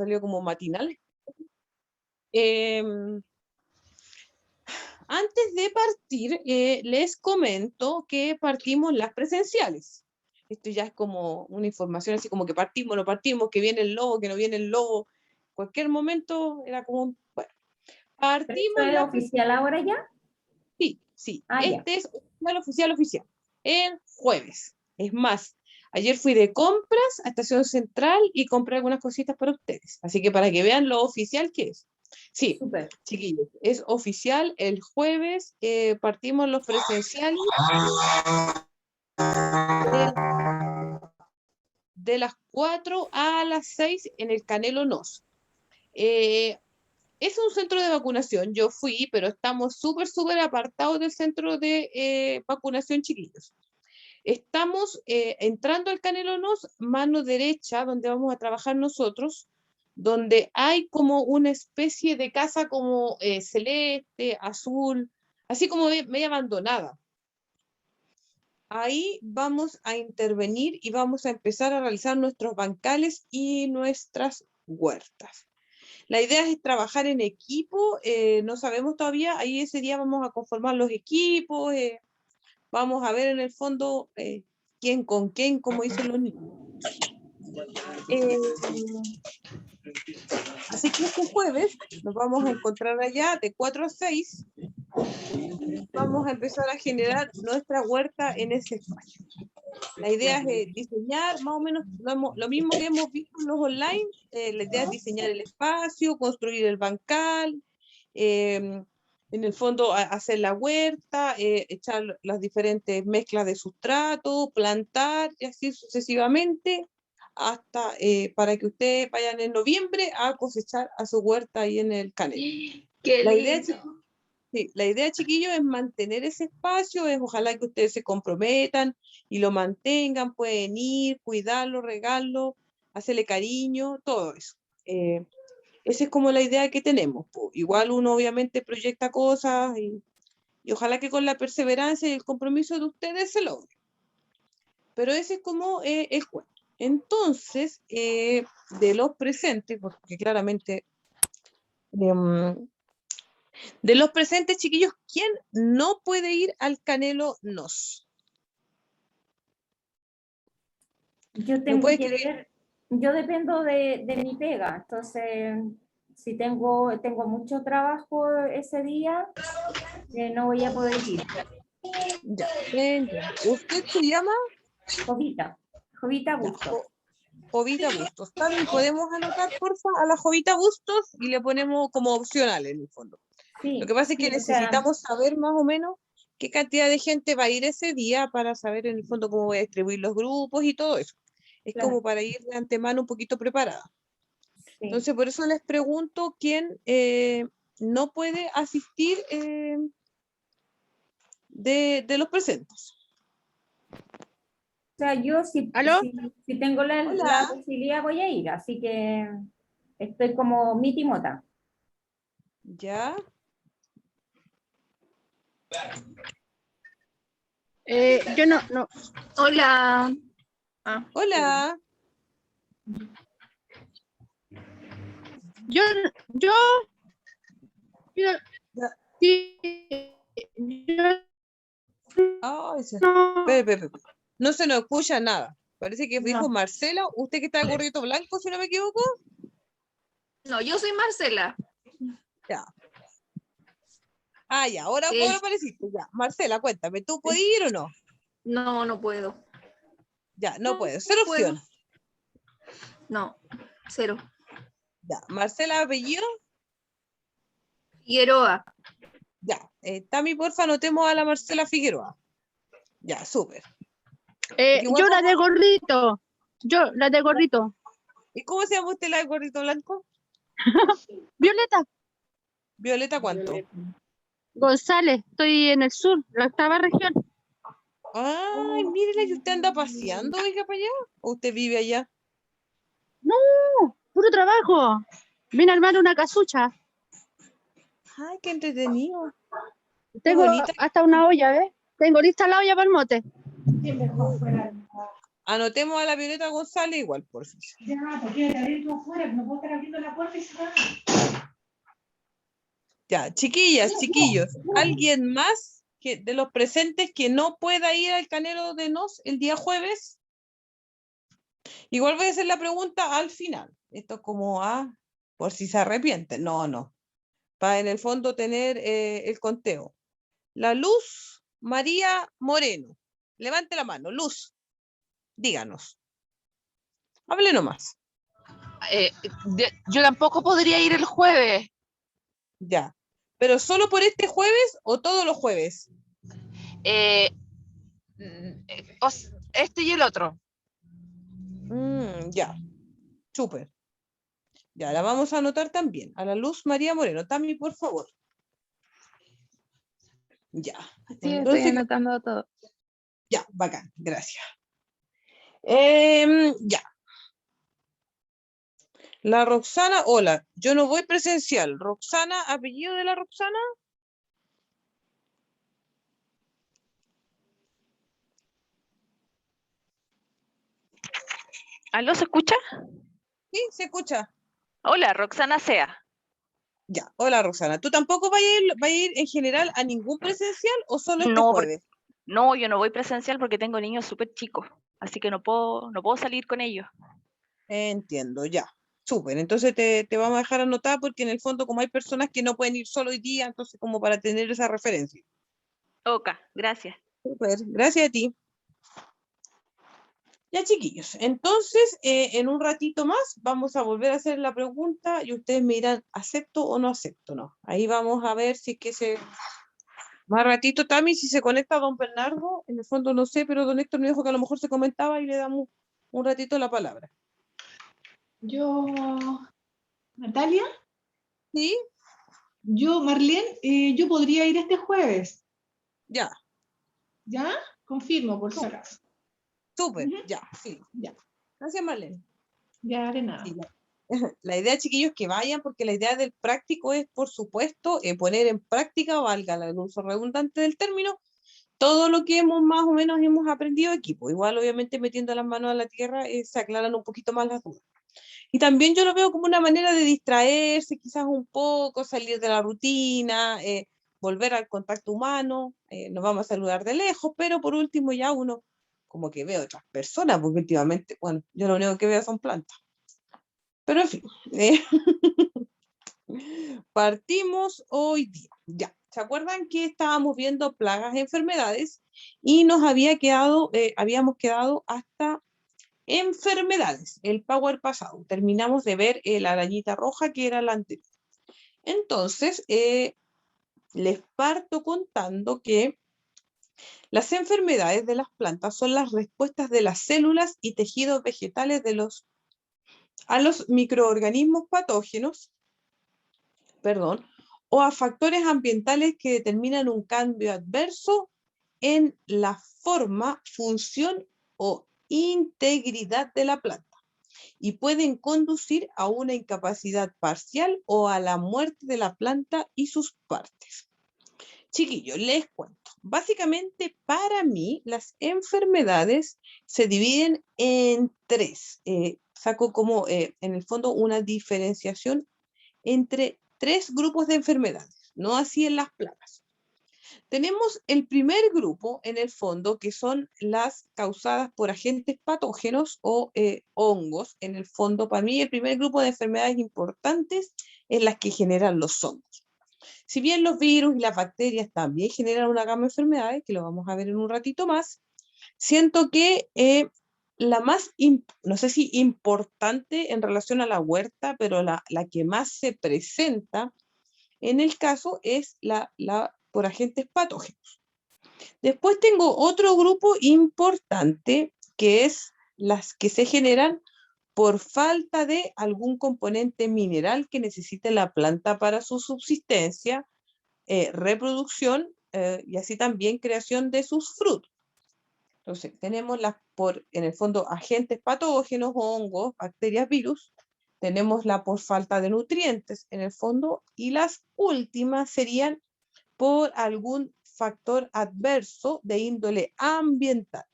salido como matinal. Antes de partir, les comento que partimos las presenciales. Esto ya es como una información así como que partimos, no partimos, que viene el logo, que no viene el logo. Cualquier momento era como, bueno, partimos. ¿Pero esto es oficial ahora ya? Sí, sí. Ah, este es oficial. El jueves. Es más, ayer fui de compras a Estación Central y compré algunas cositas para ustedes. Así que para que vean lo oficial que es. Sí, súper. chiquillos, es oficial. El jueves partimos los presenciales de las 4 a las 6 en el Canelo Nos. Es un centro de vacunación. Yo fui, pero estamos súper apartados del centro de vacunación, chiquillos. Estamos entrando al Canelo Nos, mano derecha, donde vamos a trabajar nosotros, donde hay como una especie de casa como celeste, azul, así como media abandonada. Ahí vamos a intervenir y vamos a empezar a realizar nuestros bancales y nuestras huertas. La idea es trabajar en equipo, no sabemos todavía, ahí ese día vamos a conformar los equipos, vamos a ver en el fondo quién con quién, como dicen los niños. Así que este jueves nos vamos a encontrar allá de 4 a 6. Vamos a empezar a generar nuestra huerta en ese espacio. La idea es diseñar más o menos lo mismo que hemos visto en los online. La idea es diseñar el espacio, construir el bancal, en el fondo hacer la huerta, echar las diferentes mezclas de sustrato, plantar y así sucesivamente, hasta para que ustedes vayan en noviembre a cosechar a su huerta ahí en el Canelo. ¡Qué La idea, chiquillos, es mantener ese espacio, es ojalá que ustedes se comprometan y lo mantengan, pueden ir, cuidarlo, regarlo, hacerle cariño, todo eso. Esa es como la idea que tenemos. Igual uno obviamente proyecta cosas y ojalá que con la perseverancia y el compromiso de ustedes se logre. Pero ese es como el cuento. Entonces, de los presentes, porque claramente... de los presentes, chiquillos, ¿quién no puede ir al Canelo Nos? Yo tengo que ver, yo dependo de mi pega, entonces si tengo mucho trabajo ese día, no voy a poder ir. Ya, ¿usted se llama? Jovita Bustos. Jovita Bustos. También podemos anotar, porfa, a la Jovita Bustos y le ponemos como opcional en el fondo. Sí, lo que pasa es que necesitamos saber más o menos qué cantidad de gente va a ir ese día para saber en el fondo cómo voy a distribuir los grupos y todo eso. Es como para ir de antemano un poquito preparada. Sí. Entonces, por eso les pregunto quién no puede asistir de los presentes. O sea, yo si tengo la posibilidad voy a ir, así que estoy como mi timota. ¿Ya? Yo no. Hola. Hola. Yo no se nos escucha nada. Parece que dijo Marcela. ¿Usted que está de gorrito blanco, si no me equivoco? No, yo soy Marcela. Ya. Ya, ahora apareciste. Ya. Marcela, cuéntame, ¿tú puedes ir o no? No, no puedo. Ya, no puedo. Cero opción. No, cero. Ya, Marcela, apellido. Figueroa. Ya, Tami, porfa, anotemos a la Marcela Figueroa. Ya, súper. Yo la de gorrito. ¿Y cómo se llama usted la de gorrito blanco? Violeta. ¿Violeta cuánto? González, estoy en el sur, la 8ª región. Ay, mírela, ¿y usted anda paseando, oiga, para allá? ¿O usted vive allá? No, puro trabajo. Vine a armar una casucha. Ay, qué entretenido. Tengo hasta una olla, ¿ves? Tengo lista la olla para el mote. Anotemos a la Violeta González igual, por fin. Ya, porque quédate adentro afuera, no puedo estar abriendo la puerta y se va. Ya, chiquillas, chiquillos, ¿alguien más de los presentes que no pueda ir al Canelo de Nos el día jueves? Igual voy a hacer la pregunta al final. Esto es como, por si se arrepienten. No. Para en el fondo tener el conteo. La Luz María Moreno. Levante la mano. Luz, díganos. Hable nomás. Yo tampoco podría ir el jueves. Ya. ¿Pero solo por este jueves o todos los jueves? Este y el otro. Ya. Súper. Ya, la vamos a anotar también. A la Luz María Moreno. Tami, por favor. Ya. Sí, Entonces, estoy anotando todo. Ya, bacán. Gracias. Ya. La Roxana, hola. Yo no voy presencial. Roxana, apellido de la Roxana. ¿Aló, se escucha? Sí, se escucha. Hola, Roxana Sea. Ya, hola Roxana. ¿Tú tampoco vas a ir en general a ningún presencial o solo este No, jueves? no, yo no voy presencial porque tengo niños súper chicos, así que no puedo salir con ellos. Entiendo, ya. Súper. Entonces te vamos a dejar anotar porque en el fondo como hay personas que no pueden ir solo hoy día, entonces como para tener esa referencia. Ok, gracias. Súper. Gracias a ti. Ya, chiquillos, entonces en un ratito más vamos a volver a hacer la pregunta y ustedes me dirán, ¿acepto o no acepto? No. Ahí vamos a ver si es que más ratito, Tami, si se conecta don Bernardo, en el fondo no sé, pero don Héctor me dijo que a lo mejor se comentaba y le damos un ratito la palabra. Yo, Natalia, ¿Sí? yo, Marlene, yo podría ir este jueves. Ya. ¿Ya? Confirmo, por si acaso. Súper, ya, sí. Ya. Gracias, Marlene. Ya, de nada. Sí, la idea, chiquillos, que vayan, porque la idea del práctico es, por supuesto, poner en práctica, valga el uso redundante del término, todo lo que más o menos hemos aprendido aquí. Pues igual, obviamente, metiendo las manos a la tierra, se aclaran un poquito más las dudas. Y también yo lo veo como una manera de distraerse, quizás un poco, salir de la rutina, volver al contacto humano, nos vamos a saludar de lejos, pero por último ya uno como que ve a otras personas, porque últimamente, bueno, yo lo único que veo son plantas. Pero en fin, partimos hoy día. Ya, ¿se acuerdan que estábamos viendo plagas e enfermedades y nos habíamos quedado hasta enfermedades, el power pasado? Terminamos de ver la arañita roja que era la anterior. Entonces, les parto contando que las enfermedades de las plantas son las respuestas de las células y tejidos vegetales a los microorganismos patógenos, o a factores ambientales que determinan un cambio adverso en la forma, función o integridad de la planta y pueden conducir a una incapacidad parcial o a la muerte de la planta y sus partes. Chiquillos, les cuento. Básicamente, para mí, las enfermedades se dividen en tres. Saco como, en el fondo, una diferenciación entre tres grupos de enfermedades, no así en las plagas. Tenemos el primer grupo, en el fondo, que son las causadas por agentes patógenos o hongos. En el fondo, para mí, el primer grupo de enfermedades importantes es las que generan los hongos. Si bien los virus y las bacterias también generan una gama de enfermedades, que lo vamos a ver en un ratito más, siento que la más, no sé si importante en relación a la huerta, pero la que más se presenta en el caso es la por agentes patógenos. Después tengo otro grupo importante que es las que se generan por falta de algún componente mineral que necesite la planta para su subsistencia, reproducción y así también creación de sus frutos. Entonces, tenemos en el fondo, agentes patógenos, hongos, bacterias, virus. Tenemos la por falta de nutrientes, en el fondo. Y las últimas serían por algún factor adverso de índole ambiental.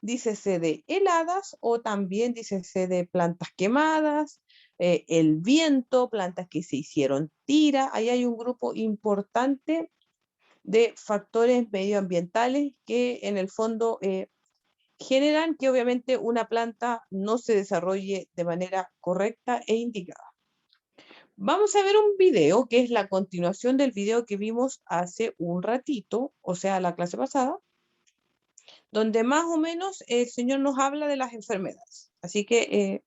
dícese de heladas o también dícese de plantas quemadas, el viento, plantas que se hicieron tira. Ahí hay un grupo importante de factores medioambientales que en el fondo generan que obviamente una planta no se desarrolle de manera correcta e indicada. Vamos a ver un video que es la continuación del video que vimos hace un ratito, o sea, la clase pasada, donde más o menos el señor nos habla de las enfermedades. Así que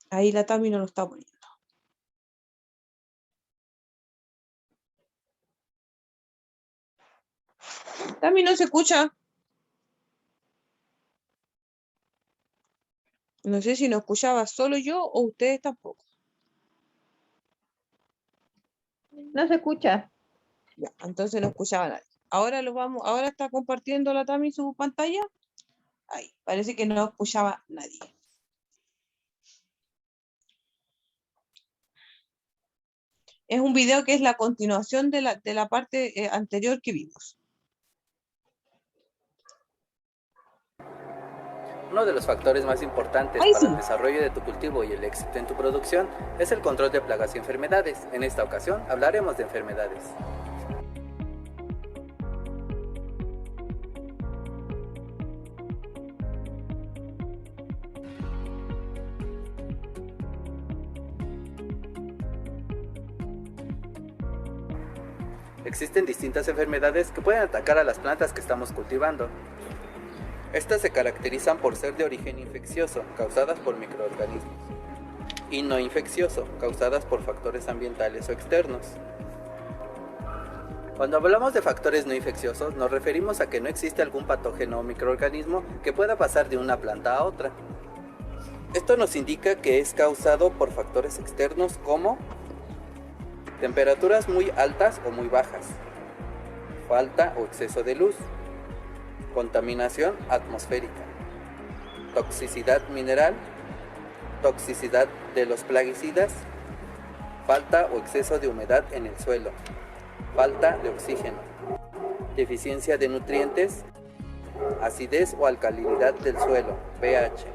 ahí la Tami nos lo está poniendo. Tami, no se escucha. No sé si no escuchaba solo yo o ustedes tampoco. No se escucha. Ya, entonces no escuchaba nadie. Ahora está compartiendo la Tami su pantalla. Ahí, parece que no escuchaba nadie. Es un video que es la continuación de la parte anterior que vimos. Uno de los factores más importantes para el desarrollo de tu cultivo y el éxito en tu producción es el control de plagas y enfermedades. En esta ocasión hablaremos de enfermedades. Existen distintas enfermedades que pueden atacar a las plantas que estamos cultivando. Estas se caracterizan por ser de origen infeccioso, causadas por microorganismos, y no infeccioso, causadas por factores ambientales o externos. Cuando hablamos de factores no infecciosos, nos referimos a que no existe algún patógeno o microorganismo que pueda pasar de una planta a otra. Esto nos indica que es causado por factores externos como temperaturas muy altas o muy bajas, falta o exceso de luz, contaminación atmosférica, toxicidad mineral, toxicidad de los plaguicidas, falta o exceso de humedad en el suelo, falta de oxígeno, deficiencia de nutrientes, acidez o alcalinidad del suelo, pH,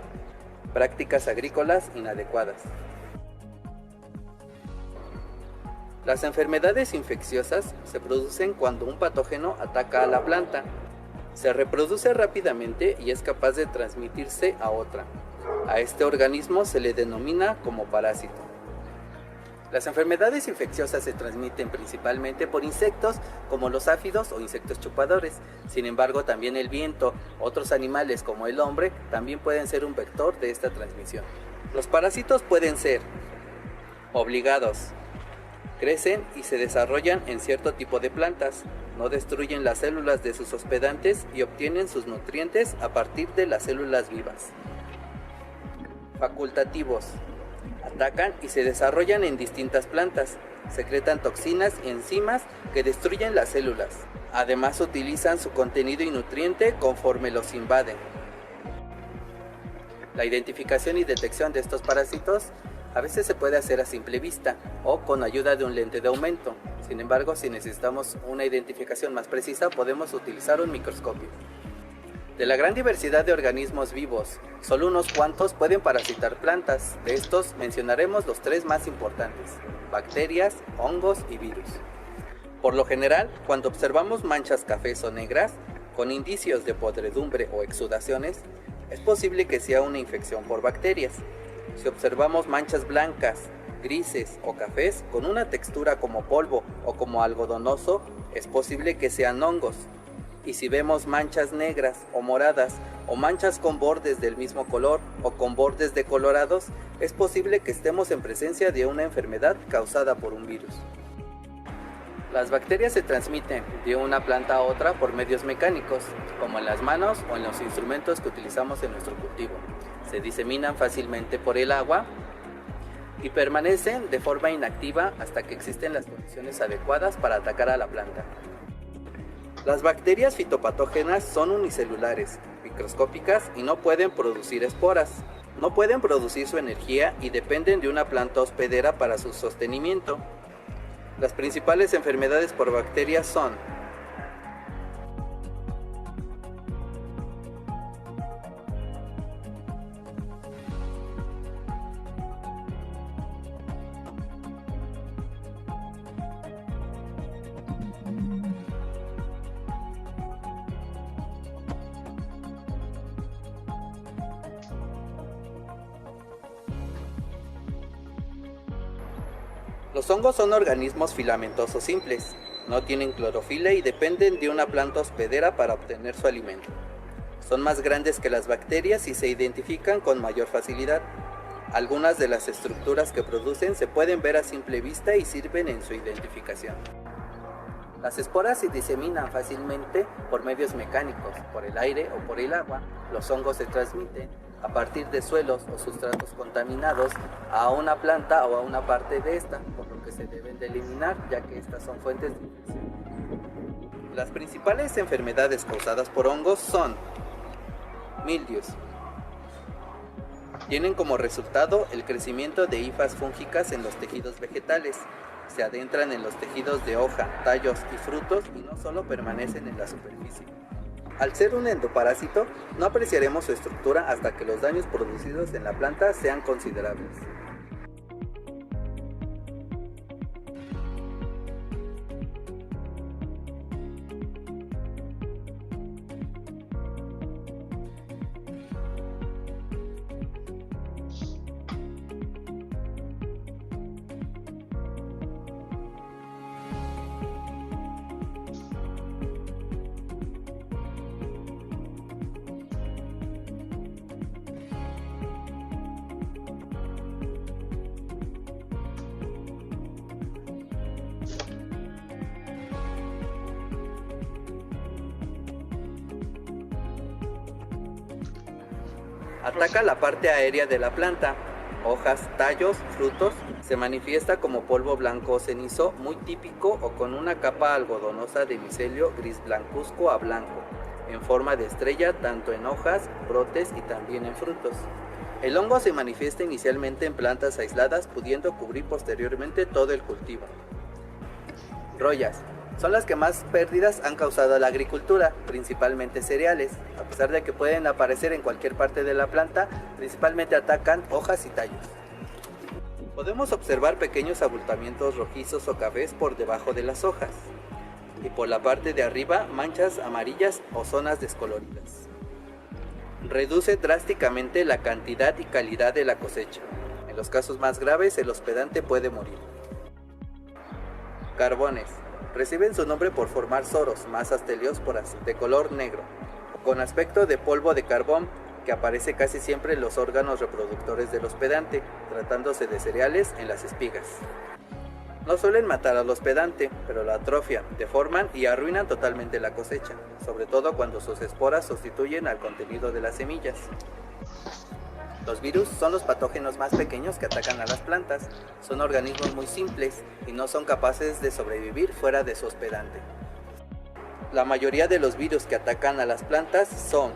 prácticas agrícolas inadecuadas. Las enfermedades infecciosas se producen cuando un patógeno ataca a la planta. Se reproduce rápidamente y es capaz de transmitirse a otra. A este organismo se le denomina como parásito. Las enfermedades infecciosas se transmiten principalmente por insectos como los áfidos o insectos chupadores. Sin embargo, también el viento, otros animales como el hombre, también pueden ser un vector de esta transmisión. Los parásitos pueden ser obligados. Crecen y se desarrollan en cierto tipo de plantas, no destruyen las células de sus hospedantes y obtienen sus nutrientes a partir de las células vivas. Facultativos. Atacan y se desarrollan en distintas plantas, secretan toxinas y enzimas que destruyen las células. Además utilizan su contenido y nutriente conforme los invaden. La identificación y detección de estos parásitos a veces se puede hacer a simple vista o con ayuda de un lente de aumento. Sin embargo, si necesitamos una identificación más precisa, podemos utilizar un microscopio. De la gran diversidad de organismos vivos, solo unos cuantos pueden parasitar plantas. De estos mencionaremos los tres más importantes: bacterias, hongos y virus. Por lo general, cuando observamos manchas cafés o negras, con indicios de podredumbre o exudaciones, es posible que sea una infección por bacterias. Si observamos manchas blancas, grises o cafés con una textura como polvo o como algodonoso, es posible que sean hongos. Y si vemos manchas negras o moradas o manchas con bordes del mismo color o con bordes decolorados, es posible que estemos en presencia de una enfermedad causada por un virus. Las bacterias se transmiten de una planta a otra por medios mecánicos, como en las manos o en los instrumentos que utilizamos en nuestro cultivo. Se diseminan fácilmente por el agua y permanecen de forma inactiva hasta que existen las condiciones adecuadas para atacar a la planta. Las bacterias fitopatógenas son unicelulares, microscópicas y no pueden producir esporas. No pueden producir su energía y dependen de una planta hospedera para su sostenimiento. Las principales enfermedades por bacterias son Los hongos son organismos filamentosos simples, no tienen clorofila y dependen de una planta hospedera para obtener su alimento. Son más grandes que las bacterias y se identifican con mayor facilidad. Algunas de las estructuras que producen se pueden ver a simple vista y sirven en su identificación. Las esporas se diseminan fácilmente por medios mecánicos, por el aire o por el agua. Los hongos se transmiten a partir de suelos o sustratos contaminados a una planta o a una parte de esta, por lo que se deben de eliminar, ya que estas son fuentes de infección. Las principales enfermedades causadas por hongos son mildios. Tienen como resultado el crecimiento de hifas fúngicas en los tejidos vegetales. Se adentran en los tejidos de hoja, tallos y frutos y no solo permanecen en la superficie. Al ser un endoparásito, no apreciaremos su estructura hasta que los daños producidos en la planta sean considerables. Ataca la parte aérea de la planta, hojas, tallos, frutos. Se manifiesta como polvo blanco o cenizo, muy típico o con una capa algodonosa de micelio gris blancuzco a blanco, en forma de estrella tanto en hojas, brotes y también en frutos. El hongo se manifiesta inicialmente en plantas aisladas, pudiendo cubrir posteriormente todo el cultivo. Royas. Son las que más pérdidas han causado a la agricultura, principalmente cereales. A pesar de que pueden aparecer en cualquier parte de la planta, principalmente atacan hojas y tallos. Podemos observar pequeños abultamientos rojizos o cafés por debajo de las hojas. Y por la parte de arriba, manchas amarillas o zonas descoloridas. Reduce drásticamente la cantidad y calidad de la cosecha. En los casos más graves, el hospedante puede morir. Carbones. Reciben su nombre por formar soros, masas teliosporas, de color negro, con aspecto de polvo de carbón, que aparece casi siempre en los órganos reproductores del hospedante, tratándose de cereales en las espigas. No suelen matar al hospedante, pero lo atrofian, deforman y arruinan totalmente la cosecha, sobre todo cuando sus esporas sustituyen al contenido de las semillas. Los virus son los patógenos más pequeños que atacan a las plantas. Son organismos muy simples y no son capaces de sobrevivir fuera de su hospedante. La mayoría de los virus que atacan a las plantas son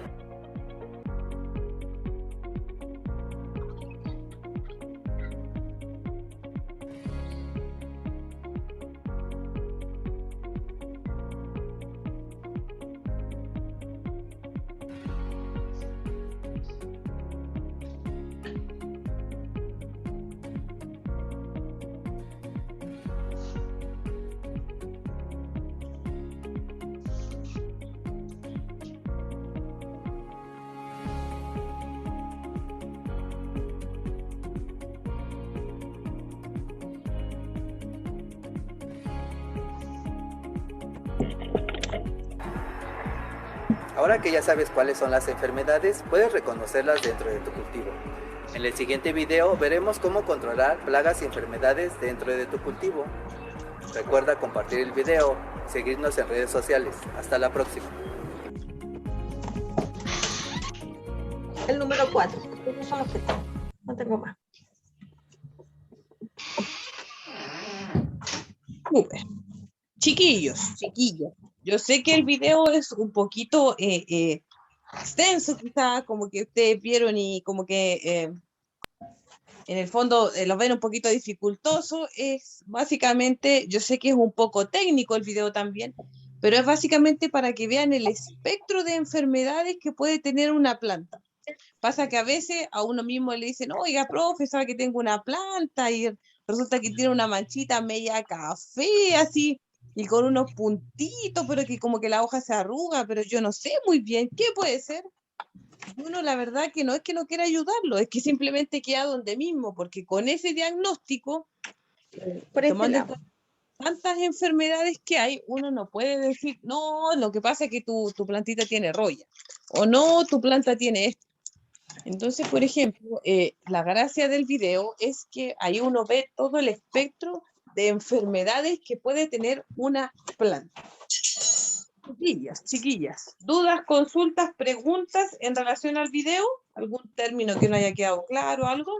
Ahora que ya sabes cuáles son las enfermedades, puedes reconocerlas dentro de tu cultivo. En el siguiente video veremos cómo controlar plagas y enfermedades dentro de tu cultivo. Recuerda compartir el video y seguirnos en redes sociales. Hasta la próxima. El número 4. Esos son los que tengo. No tengo más. Súper. Chiquillos, chiquillas. Yo sé que el video es un poquito extenso, quizás, como que ustedes vieron y como que en el fondo lo ven un poquito dificultoso. Es básicamente, yo sé que es un poco técnico el video también, pero es básicamente para que vean el espectro de enfermedades que puede tener una planta. Pasa que a veces a uno mismo le dicen, oiga, profe, sabe que tengo una planta y resulta que tiene una manchita media café, así, y con unos puntitos, pero que como que la hoja se arruga, pero yo no sé muy bien qué puede ser. Uno, la verdad que no es que no quiera ayudarlo, es que simplemente queda donde mismo, porque con ese diagnóstico Por este tomando en lado. cuenta tantas enfermedades que hay, uno no puede decir, no, lo que pasa es que tu plantita tiene roya, o no, tu planta tiene esto. Entonces, por ejemplo, la gracia del video es que ahí uno ve todo el espectro de enfermedades que puede tener una planta. Chiquillas, dudas, consultas, preguntas en relación al video, algún término que no haya quedado claro, algo.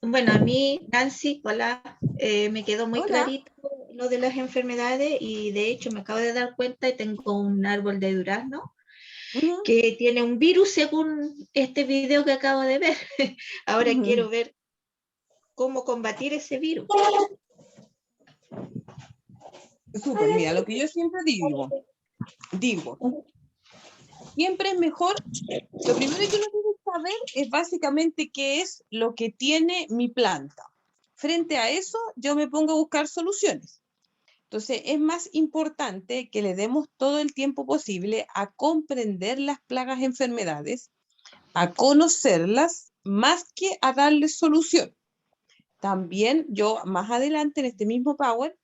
Bueno, a mí, Nancy, hola, me quedó muy Hola. clarito lo de las enfermedades y de hecho me acabo de dar cuenta y tengo un árbol de durazno que tiene un virus según este video que acabo de ver. Ahora quiero ver cómo combatir ese virus. Súper, mira, lo que yo siempre digo, siempre es mejor, lo primero que uno tiene que saber es básicamente qué es lo que tiene mi planta. Frente a eso, yo me pongo a buscar soluciones. Entonces, es más importante que le demos todo el tiempo posible a comprender las plagas, enfermedades, a conocerlas, más que a darles solución. También yo, más adelante, en este mismo Power,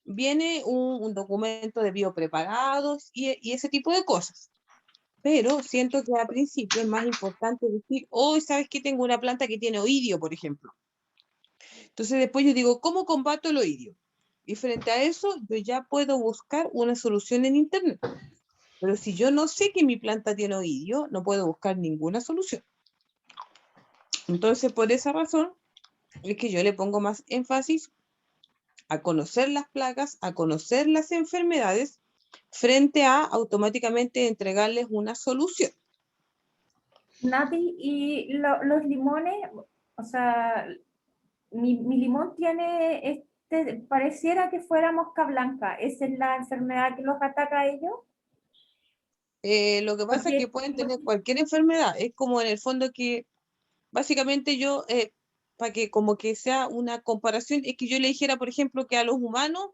viene un documento de biopreparados y ese tipo de cosas. Pero siento que al principio es más importante decir, hoy ¿sabes qué? Tengo una planta que tiene oidio, por ejemplo. Entonces después yo digo, ¿cómo combato el oidio? Y frente a eso, yo ya puedo buscar una solución en internet. Pero si yo no sé que mi planta tiene oidio, no puedo buscar ninguna solución. Entonces, por esa razón, es que yo le pongo más énfasis a conocer las plagas, a conocer las enfermedades, frente a automáticamente entregarles una solución. Nati, y los limones, o sea, mi limón tiene, pareciera que fuera mosca blanca. ¿Esa es la enfermedad que los ataca a ellos? Lo que pasa es que pueden tener cualquier enfermedad. Es como en el fondo que, básicamente yo, para que como que sea una comparación, es que yo le dijera, por ejemplo, que a los humanos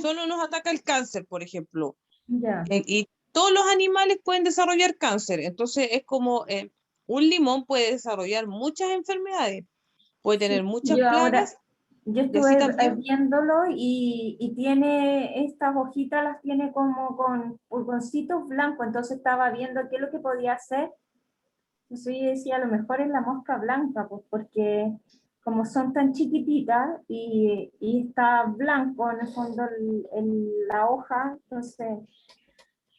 solo nos ataca el cáncer, por ejemplo. Ya. Y todos los animales pueden desarrollar cáncer. Entonces es como un limón puede desarrollar muchas enfermedades, puede tener muchas plagas. Yo estuve viéndolo y tiene estas hojitas, las tiene como con pulgoncitos blancos, entonces estaba viendo qué es lo que podía hacer. Entonces yo decía, a lo mejor es la mosca blanca, pues porque como son tan chiquititas y está blanco en el fondo la hoja, entonces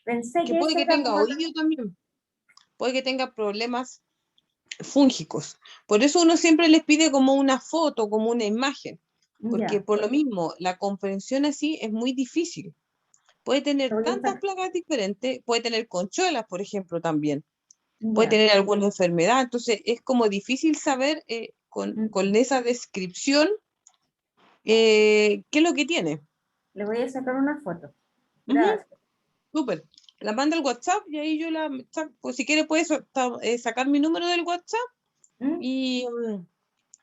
pensé Que que puede esa que era tenga como oído también, puede que tenga problemas fúngicos. Por eso uno siempre les pide como una foto, como una imagen, porque ya. por lo mismo la comprensión así es muy difícil. Puede tener tantas plagas diferentes, puede tener conchuelas, por ejemplo, también. Puede Ya. tener alguna enfermedad, entonces es como difícil saber con esa descripción qué es lo que tiene. Le voy a sacar una foto. Ujú, Gracias. súper. La manda al WhatsApp y ahí yo pues si quiere puedes sacar mi número del WhatsApp y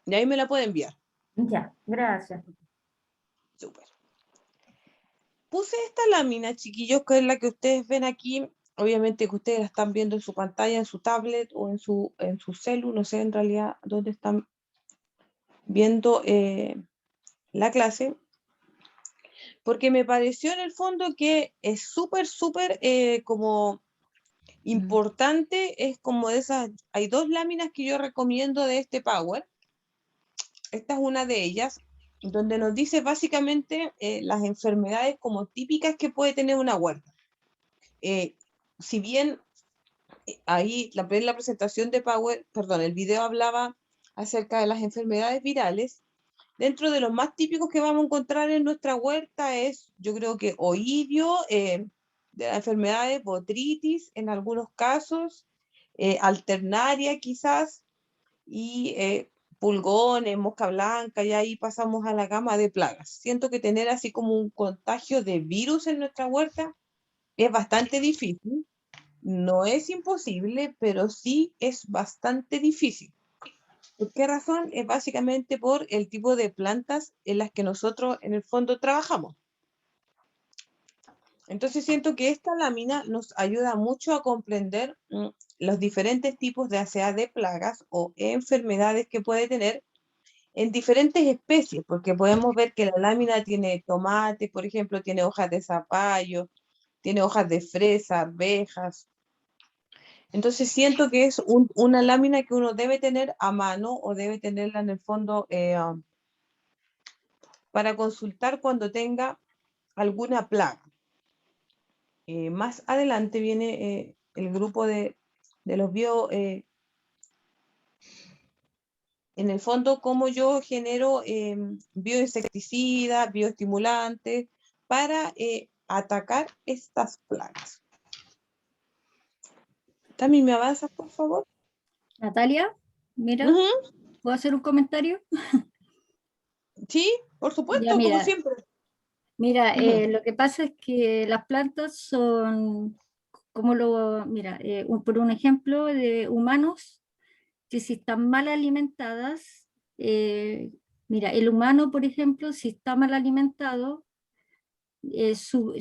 ahí me la puede enviar. Ya, gracias. Súper. Puse esta lámina, chiquillos, que es la que ustedes ven aquí. Obviamente que ustedes la están viendo en su pantalla, en su tablet o en su celu, no sé en realidad dónde están viendo la clase, porque me pareció en el fondo que es súper como importante, es como de esas, hay dos láminas que yo recomiendo de este Power. Esta es una de ellas, donde nos dice básicamente las enfermedades como típicas que puede tener una huerta. Si bien ahí la presentación de Power, perdón, el video hablaba acerca de las enfermedades virales, dentro de los más típicos que vamos a encontrar en nuestra huerta es, yo creo que oidio, de la enfermedad de botritis en algunos casos, alternaria quizás, y pulgones, mosca blanca, y ahí pasamos a la gama de plagas. Siento que tener así como un contagio de virus en nuestra huerta es bastante difícil. No es imposible, pero sí es bastante difícil. ¿Por qué razón? Es básicamente por el tipo de plantas en las que nosotros en el fondo trabajamos. Entonces siento que esta lámina nos ayuda mucho a comprender los diferentes tipos de, sea de plagas o enfermedades que puede tener en diferentes especies, porque podemos ver que la lámina tiene tomate, por ejemplo, tiene hojas de zapallo, tiene hojas de fresa, arvejas. Entonces siento que es una lámina que uno debe tener a mano o debe tenerla en el fondo para consultar cuando tenga alguna plaga. Más adelante viene el grupo de los en el fondo, cómo yo genero bioinsecticidas, bioestimulantes para atacar estas plagas. Tami, ¿me avanzas, por favor? Natalia, mira, ¿puedo hacer un comentario? Sí, por supuesto, Ya, mira, como siempre. Mira, lo que pasa es que las plantas son, mira, por un ejemplo de humanos, que si están mal alimentadas, mira, el humano, por ejemplo, si está mal alimentado, su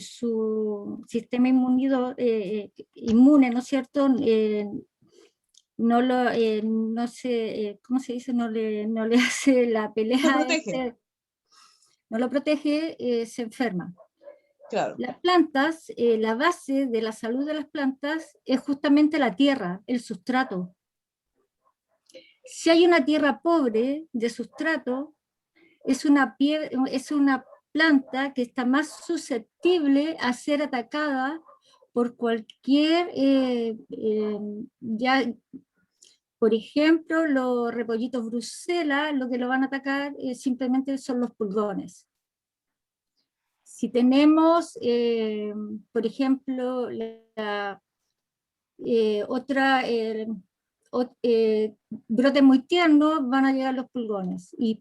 sistema inmune, ¿no es cierto? No se, ¿cómo se dice? No le hace la pelea. No protege. No lo protege, se enferma. Claro. Las plantas, la base de la salud de las plantas es justamente la tierra, el sustrato. Si hay una tierra pobre de sustrato, es una planta que está más susceptible a ser atacada por cualquier, por ejemplo, los repollitos Bruselas, lo que lo van a atacar simplemente son los pulgones. Si tenemos, por ejemplo, brotes muy tiernos, van a llegar los pulgones. Y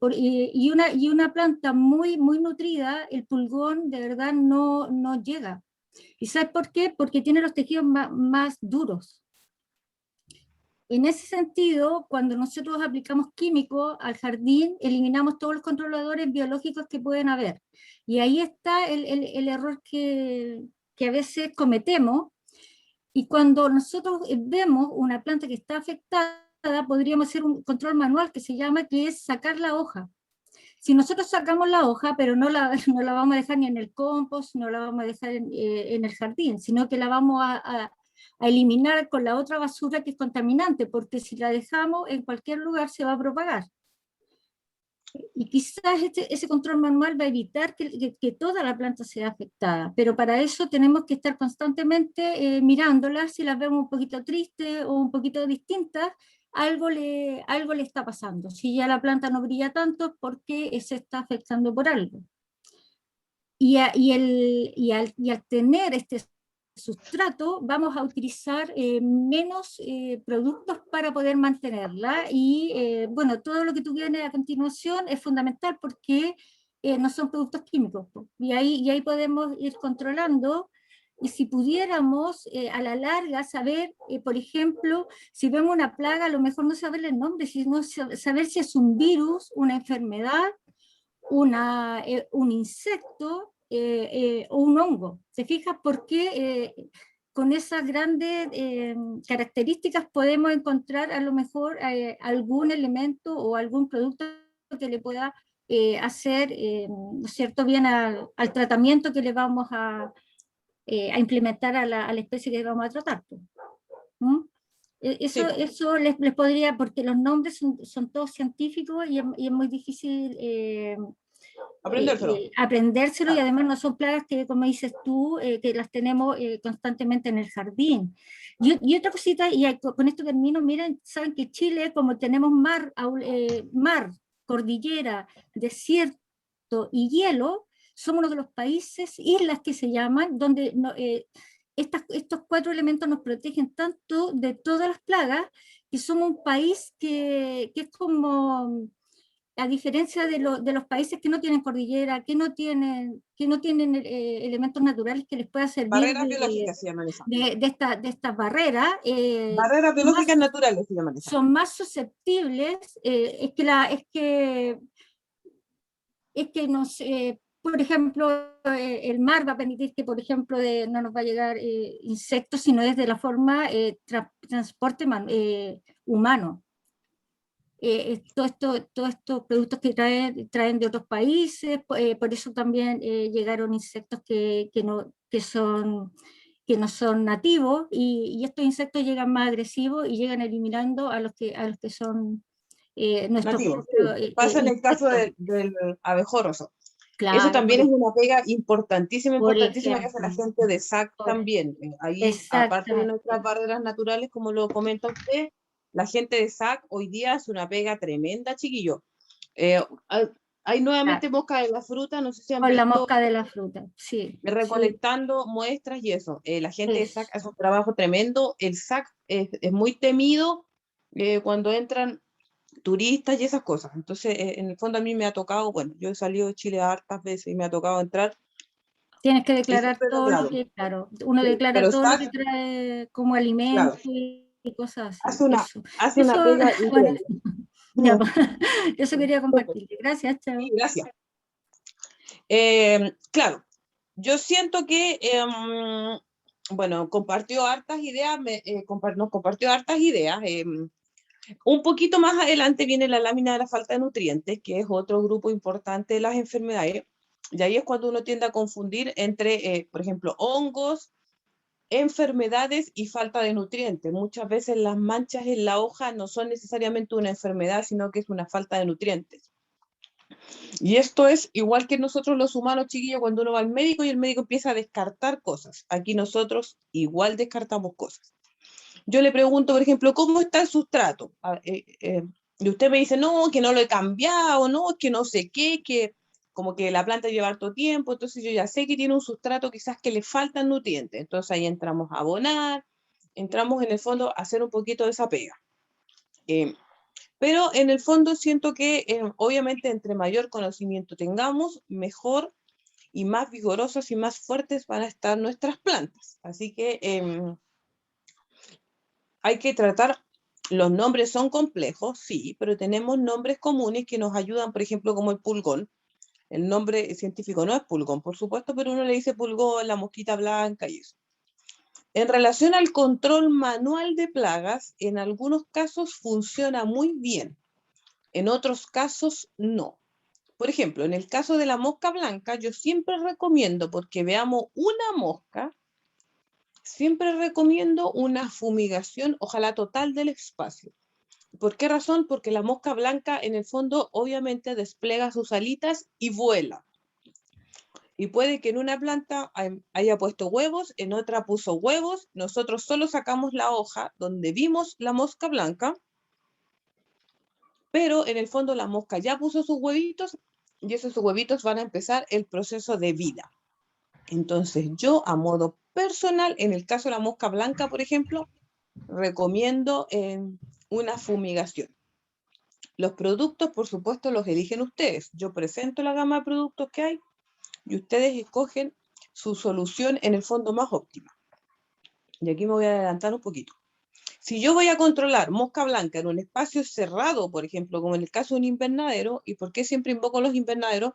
una planta muy, muy nutrida, el pulgón de verdad no llega. ¿Y sabes por qué? Porque tiene los tejidos más duros. En ese sentido, cuando nosotros aplicamos químicos al jardín, eliminamos todos los controladores biológicos que pueden haber. Y ahí está el error que a veces cometemos. Y cuando nosotros vemos una planta que está afectada, podríamos hacer un control manual que se llama, que es sacar la hoja. Si nosotros sacamos la hoja, pero no la vamos a dejar ni en el compost, no la vamos a dejar en el jardín, sino que la vamos a eliminar con la otra basura que es contaminante, porque si la dejamos en cualquier lugar se va a propagar. Y quizás ese control manual va a evitar que toda la planta sea afectada, pero para eso tenemos que estar constantemente mirándolas. Si las vemos un poquito tristes o un poquito distintas, algo le está pasando. Si ya la planta no brilla tanto, es porque se está afectando por algo. Y al tener este sustrato, vamos a utilizar menos productos para poder mantenerla, y bueno, todo lo que tú vienes a continuación es fundamental porque no son productos químicos, y ahí podemos ir controlando. Y si pudiéramos a la larga saber, por ejemplo, si vemos una plaga, a lo mejor no saber el nombre, sino saber si es un virus, una enfermedad, un insecto, o un hongo. ¿Se fija por qué con esas grandes características podemos encontrar a lo mejor algún elemento o algún producto que le pueda hacer, ¿no es cierto?, bien al tratamiento que le vamos a implementar a la especie que vamos a tratar? ¿Mm? Eso les podría, porque los nombres son todos científicos y es muy difícil aprendérselo, y además no son plagas que, como dices tú, que las tenemos constantemente en el jardín. Y otra cosita, y con esto termino, miren, saben que Chile, como tenemos mar, cordillera, desierto y hielo, somos uno de los países, islas que se llaman, donde estos 4 elementos nos protegen tanto de todas las plagas, que somos un país que es como, a diferencia de los países que no tienen cordillera, que no tienen elementos naturales que les pueda servir barreras biológicas se llaman esas. de estas barreras. Barreras biológicas naturales se llaman esas. Son más susceptibles, es que nos... por ejemplo, el mar va a permitir que, por ejemplo, no nos va a llegar insectos, sino desde la forma transporte humano. todos estos productos que traen de otros países, por eso también llegaron insectos que no son nativos, y estos insectos llegan más agresivos y llegan eliminando a los que son nuestros Nativo, propios sí. Pasa en el caso insectos. del abejorro. Eso Claro, también es una pega importantísima, por importantísima que hace la ejemplo, gente de SAC por- también. Ahí, aparte de nuestras exactamente. barreras naturales, como lo comenta usted, la gente de SAC hoy día hace una pega tremenda, chiquillo. Eh, hay, hay nuevamente mosca de la fruta, no sé si han Con la visto mosca de la fruta, sí, sí, recolectando muestras y eso. La gente de SAC es. hace un trabajo tremendo. El SAC es muy temido cuando entran turistas y esas cosas. Entonces, en el fondo a mí me ha tocado, bueno, yo he salido de Chile hartas veces y me ha tocado entrar Tienes que y declarar siempre lo todo lo aclaro. que, claro, uno Sí, declara pero todo lo que SAC, trae como claro, alimento y cosas así. hace una, Eso, hace una eso, pega bueno, increíble. ya, pues, eso quería compartirte. Gracias, Sí, chao. gracias. Claro, yo siento que, bueno, compartió hartas ideas, nos compartió hartas ideas. Un poquito más adelante viene la lámina de la falta de nutrientes, que es otro grupo importante de las enfermedades. Y ahí es cuando uno tiende a confundir entre, por ejemplo, hongos, enfermedades y falta de nutrientes. Muchas veces las manchas en la hoja no son necesariamente una enfermedad, sino que es una falta de nutrientes. Y esto es igual que nosotros los humanos, chiquillos, cuando uno va al médico y el médico empieza a descartar cosas. Aquí nosotros igual descartamos cosas. Yo le pregunto, por ejemplo, ¿cómo está el sustrato? Y usted me dice, no, que no lo he cambiado, no, que no sé qué, que como que la planta lleva harto tiempo, entonces yo ya sé que tiene un sustrato quizás que le faltan nutrientes. Entonces ahí entramos a abonar, entramos en el fondo a hacer un poquito de esa pega. Pero en el fondo siento que obviamente entre mayor conocimiento tengamos, mejor y más vigorosas y más fuertes van a estar nuestras plantas. Así que hay que tratar, los nombres son complejos, sí, pero tenemos nombres comunes que nos ayudan, por ejemplo, como el pulgón. El nombre científico no es pulgón, por supuesto, pero uno le dice pulgón, la mosquita blanca y eso. En relación al control manual de plagas, en algunos casos funciona muy bien, en otros casos no. Por ejemplo, en el caso de la mosca blanca, yo siempre recomiendo, porque veamos una mosca, siempre recomiendo una fumigación, ojalá total del espacio. ¿Por qué razón? Porque la mosca blanca en el fondo obviamente despliega sus alitas y vuela. Y puede que en una planta haya puesto huevos, en otra puso huevos, nosotros solo sacamos la hoja donde vimos la mosca blanca, pero en el fondo la mosca ya puso sus huevitos y esos huevitos van a empezar el proceso de vida. Entonces yo a modo personal, en el caso de la mosca blanca, por ejemplo, recomiendo una fumigación. Los productos, por supuesto, los eligen ustedes. Yo presento la gama de productos que hay y ustedes escogen su solución en el fondo más óptima. Y aquí me voy a adelantar un poquito. Si yo voy a controlar mosca blanca en un espacio cerrado, por ejemplo, como en el caso de un invernadero, ¿y por qué siempre invoco los invernaderos?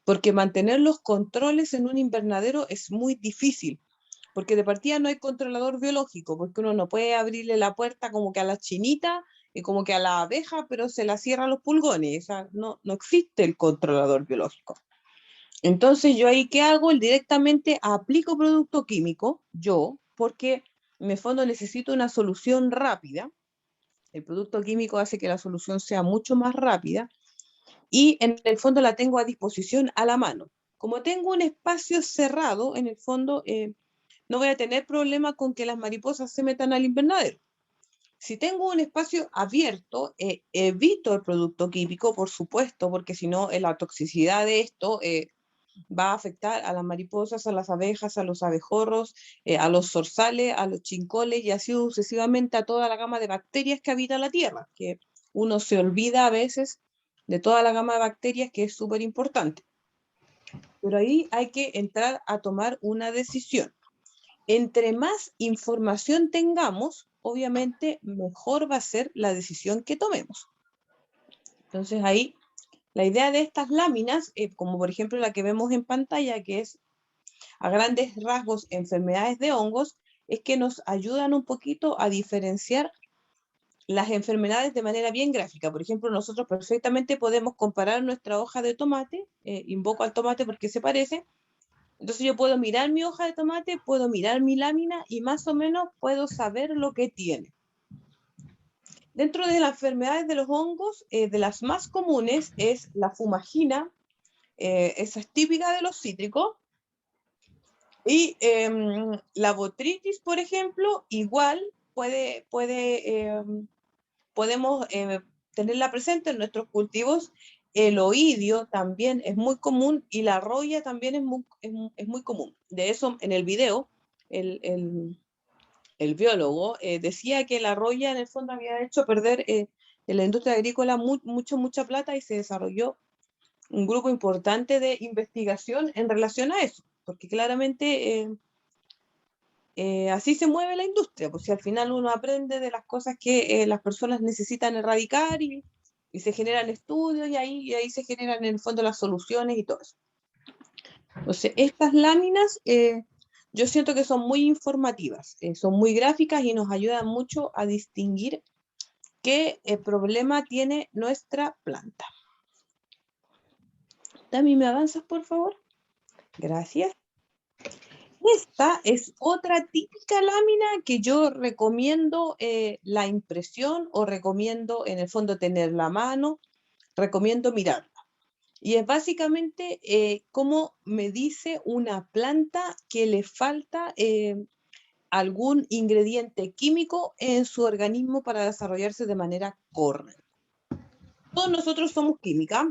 Porque mantener los controles en un invernadero es muy difícil, porque de partida no hay controlador biológico, porque uno no puede abrirle la puerta como que a la chinita y como que a la abeja, pero se la cierran los pulgones. O sea, no existe el controlador biológico. Entonces yo ahí, ¿qué hago? Directamente aplico producto químico, yo, porque en el fondo necesito una solución rápida. El producto químico hace que la solución sea mucho más rápida y en el fondo la tengo a disposición a la mano. Como tengo un espacio cerrado, en el fondo no voy a tener problema con que las mariposas se metan al invernadero. Si tengo un espacio abierto, evito el producto químico, por supuesto, porque si no, la toxicidad de esto va a afectar a las mariposas, a las abejas, a los abejorros, a los zorzales, a los chincoles y así sucesivamente a toda la gama de bacterias que habita la tierra, que uno se olvida a veces de toda la gama de bacterias que es súper importante. Pero ahí hay que entrar a tomar una decisión. Entre más información tengamos, obviamente mejor va a ser la decisión que tomemos. Entonces ahí la idea de estas láminas, como por ejemplo la que vemos en pantalla, que es a grandes rasgos enfermedades de hongos, es que nos ayudan un poquito a diferenciar las enfermedades de manera bien gráfica. Por ejemplo, nosotros perfectamente podemos comparar nuestra hoja de tomate, invoco al tomate porque se parece, entonces yo puedo mirar mi hoja de tomate, puedo mirar mi lámina y más o menos puedo saber lo que tiene. Dentro de las enfermedades de los hongos, de las más comunes es la fumagina, esa es típica de los cítricos, y la botrytis, por ejemplo, igual podemos tenerla presente en nuestros cultivos. El oidio también es muy común y la roya también es muy común. De eso, en el video, el biólogo decía que la roya en el fondo había hecho perder en la industria agrícola mucha plata y se desarrolló un grupo importante de investigación en relación a eso, porque claramente así se mueve la industria, pues si al final uno aprende de las cosas que las personas necesitan erradicar y se generan estudios y ahí se generan en el fondo las soluciones y todo eso. Entonces, estas láminas yo siento que son muy informativas, son muy gráficas y nos ayudan mucho a distinguir qué problema tiene nuestra planta. Tami, ¿me avanzas, por favor? Gracias. Esta es otra típica lámina que yo recomiendo la impresión o recomiendo en el fondo tenerla a mano, recomiendo mirarla. Y es básicamente cómo me dice una planta que le falta algún ingrediente químico en su organismo para desarrollarse de manera correcta. Todos nosotros somos química,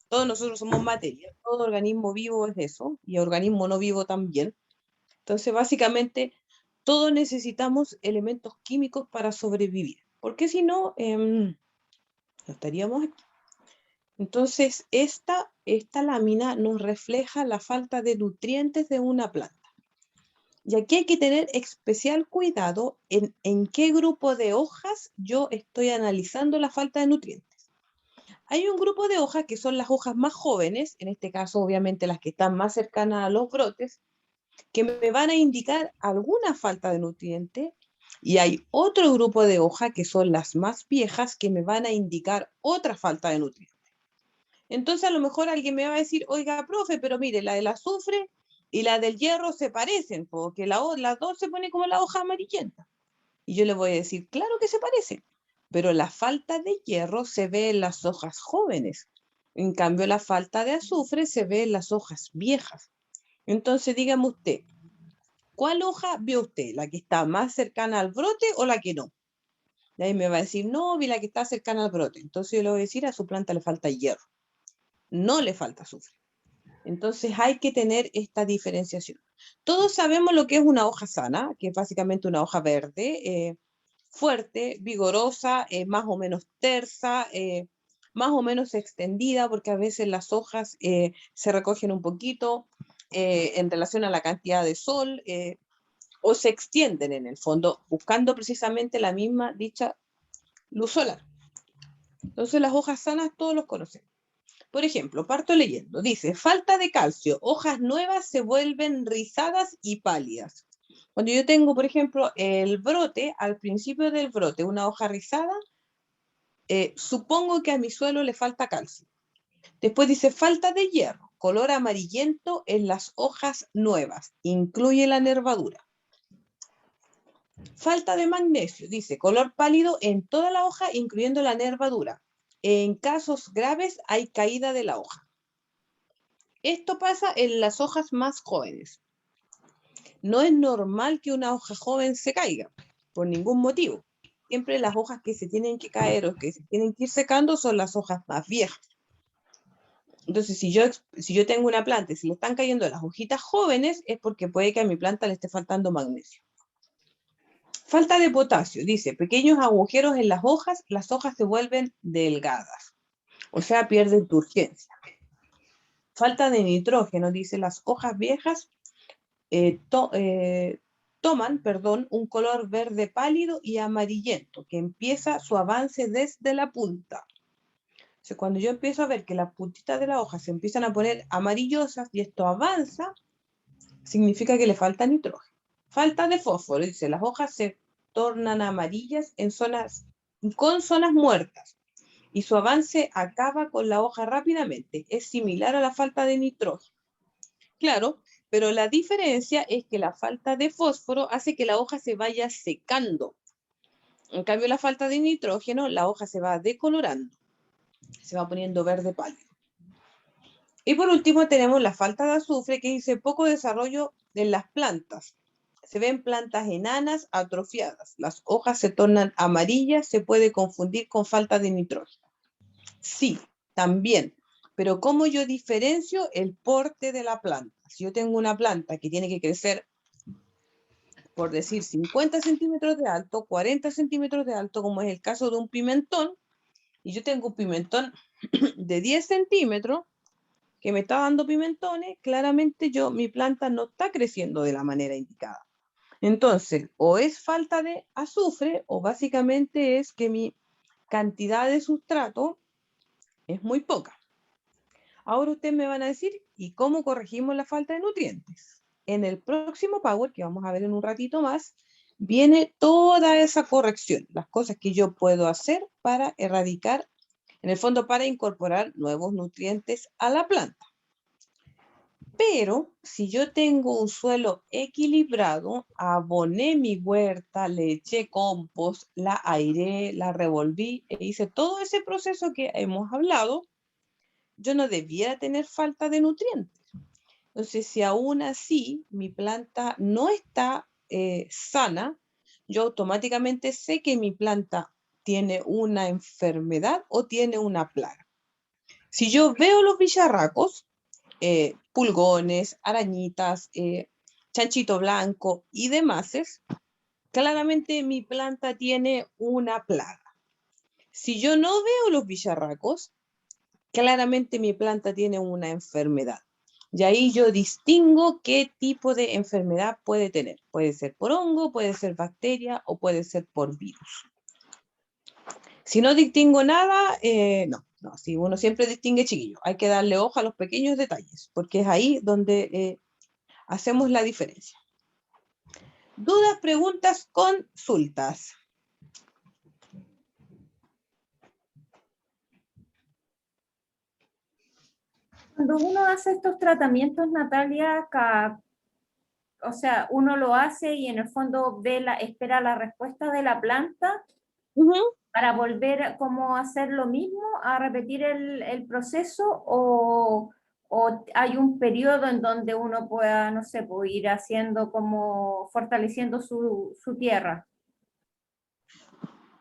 todos nosotros somos materia, todo organismo vivo es eso, y organismo no vivo también. Entonces, básicamente, todos necesitamos elementos químicos para sobrevivir, porque si no, no estaríamos aquí. Entonces, esta lámina nos refleja la falta de nutrientes de una planta. Y aquí hay que tener especial cuidado en qué grupo de hojas yo estoy analizando la falta de nutrientes. Hay un grupo de hojas que son las hojas más jóvenes, en este caso obviamente las que están más cercanas a los brotes, que me van a indicar alguna falta de nutriente, y hay otro grupo de hojas que son las más viejas que me van a indicar otra falta de nutriente. Entonces a lo mejor alguien me va a decir, oiga, profe, pero mire, la del azufre y la del hierro se parecen, porque las dos se ponen como la hoja amarillenta. Y yo le voy a decir, claro que se parecen, pero la falta de hierro se ve en las hojas jóvenes. En cambio, la falta de azufre se ve en las hojas viejas. Entonces, dígame usted, ¿cuál hoja ve usted? ¿La que está más cercana al brote o la que no? Y ahí me va a decir, no, vi la que está cercana al brote. Entonces yo le voy a decir, a su planta le falta hierro. No le falta azufre. Entonces hay que tener esta diferenciación. Todos sabemos lo que es una hoja sana, que es básicamente una hoja verde, fuerte, vigorosa, más o menos tersa, más o menos extendida, porque a veces las hojas se recogen un poquito en relación a la cantidad de sol, o se extienden en el fondo, buscando precisamente la misma dicha luz solar. Entonces las hojas sanas todos los conocemos. Por ejemplo, parto leyendo, dice, falta de calcio, hojas nuevas se vuelven rizadas y pálidas. Cuando yo tengo, por ejemplo, el brote, al principio del brote, una hoja rizada, supongo que a mi suelo le falta calcio. Después dice, falta de hierro, color amarillento en las hojas nuevas, incluye la nervadura. Falta de magnesio, dice, color pálido en toda la hoja, incluyendo la nervadura. En casos graves hay caída de la hoja. Esto pasa en las hojas más jóvenes. No es normal que una hoja joven se caiga, por ningún motivo. Siempre las hojas que se tienen que caer o que se tienen que ir secando son las hojas más viejas. Entonces, si yo tengo una planta y se le están cayendo las hojitas jóvenes, es porque puede que a mi planta le esté faltando magnesio. Falta de potasio, dice, pequeños agujeros en las hojas se vuelven delgadas, o sea, pierden turgencia. Falta de nitrógeno, dice, las hojas viejas toman un color verde pálido y amarillento, que empieza su avance desde la punta. O sea, cuando yo empiezo a ver que las puntitas de la hoja se empiezan a poner amarillosas y esto avanza, significa que le falta nitrógeno. Falta de fósforo, dice, las hojas se tornan amarillas con zonas muertas y su avance acaba con la hoja rápidamente. Es similar a la falta de nitrógeno. Claro, pero la diferencia es que la falta de fósforo hace que la hoja se vaya secando. En cambio, la falta de nitrógeno, la hoja se va decolorando, se va poniendo verde pálido. Y por último tenemos la falta de azufre, que dice poco desarrollo en las plantas. Se ven plantas enanas, atrofiadas. Las hojas se tornan amarillas, se puede confundir con falta de nitrógeno. Sí, también. Pero ¿cómo yo diferencio el porte de la planta? Si yo tengo una planta que tiene que crecer, por decir, 50 centímetros de alto, 40 centímetros de alto, como es el caso de un pimentón, y yo tengo un pimentón de 10 centímetros, que me está dando pimentones, claramente mi planta no está creciendo de la manera indicada. Entonces, o es falta de azufre, o básicamente es que mi cantidad de sustrato es muy poca. Ahora ustedes me van a decir, ¿y cómo corregimos la falta de nutrientes? En el próximo Power, que vamos a ver en un ratito más, viene toda esa corrección, las cosas que yo puedo hacer para erradicar, en el fondo para incorporar nuevos nutrientes a la planta. Pero si yo tengo un suelo equilibrado, aboné mi huerta, le eché compost, la airé, la revolví e hice todo ese proceso que hemos hablado, yo no debiera tener falta de nutrientes. Entonces, si aún así mi planta no está sana, yo automáticamente sé que mi planta tiene una enfermedad o tiene una plaga. Si yo veo los bicharracos, pulgones, arañitas, chanchito blanco y demás, claramente mi planta tiene una plaga. Si yo no veo los bicharracos, claramente mi planta tiene una enfermedad. Y ahí yo distingo qué tipo de enfermedad puede tener. Puede ser por hongo, puede ser bacteria o puede ser por virus. Si no distingo nada, no, si uno siempre distingue, chiquillo, hay que darle ojo a los pequeños detalles, porque es ahí donde hacemos la diferencia. Dudas, preguntas, consultas. Cuando uno hace estos tratamientos, Natalia, o sea, uno lo hace y en el fondo espera la respuesta de la planta para volver como a hacer lo mismo, a repetir el proceso, o hay un periodo en donde uno pueda, no sé, ir haciendo como fortaleciendo su tierra.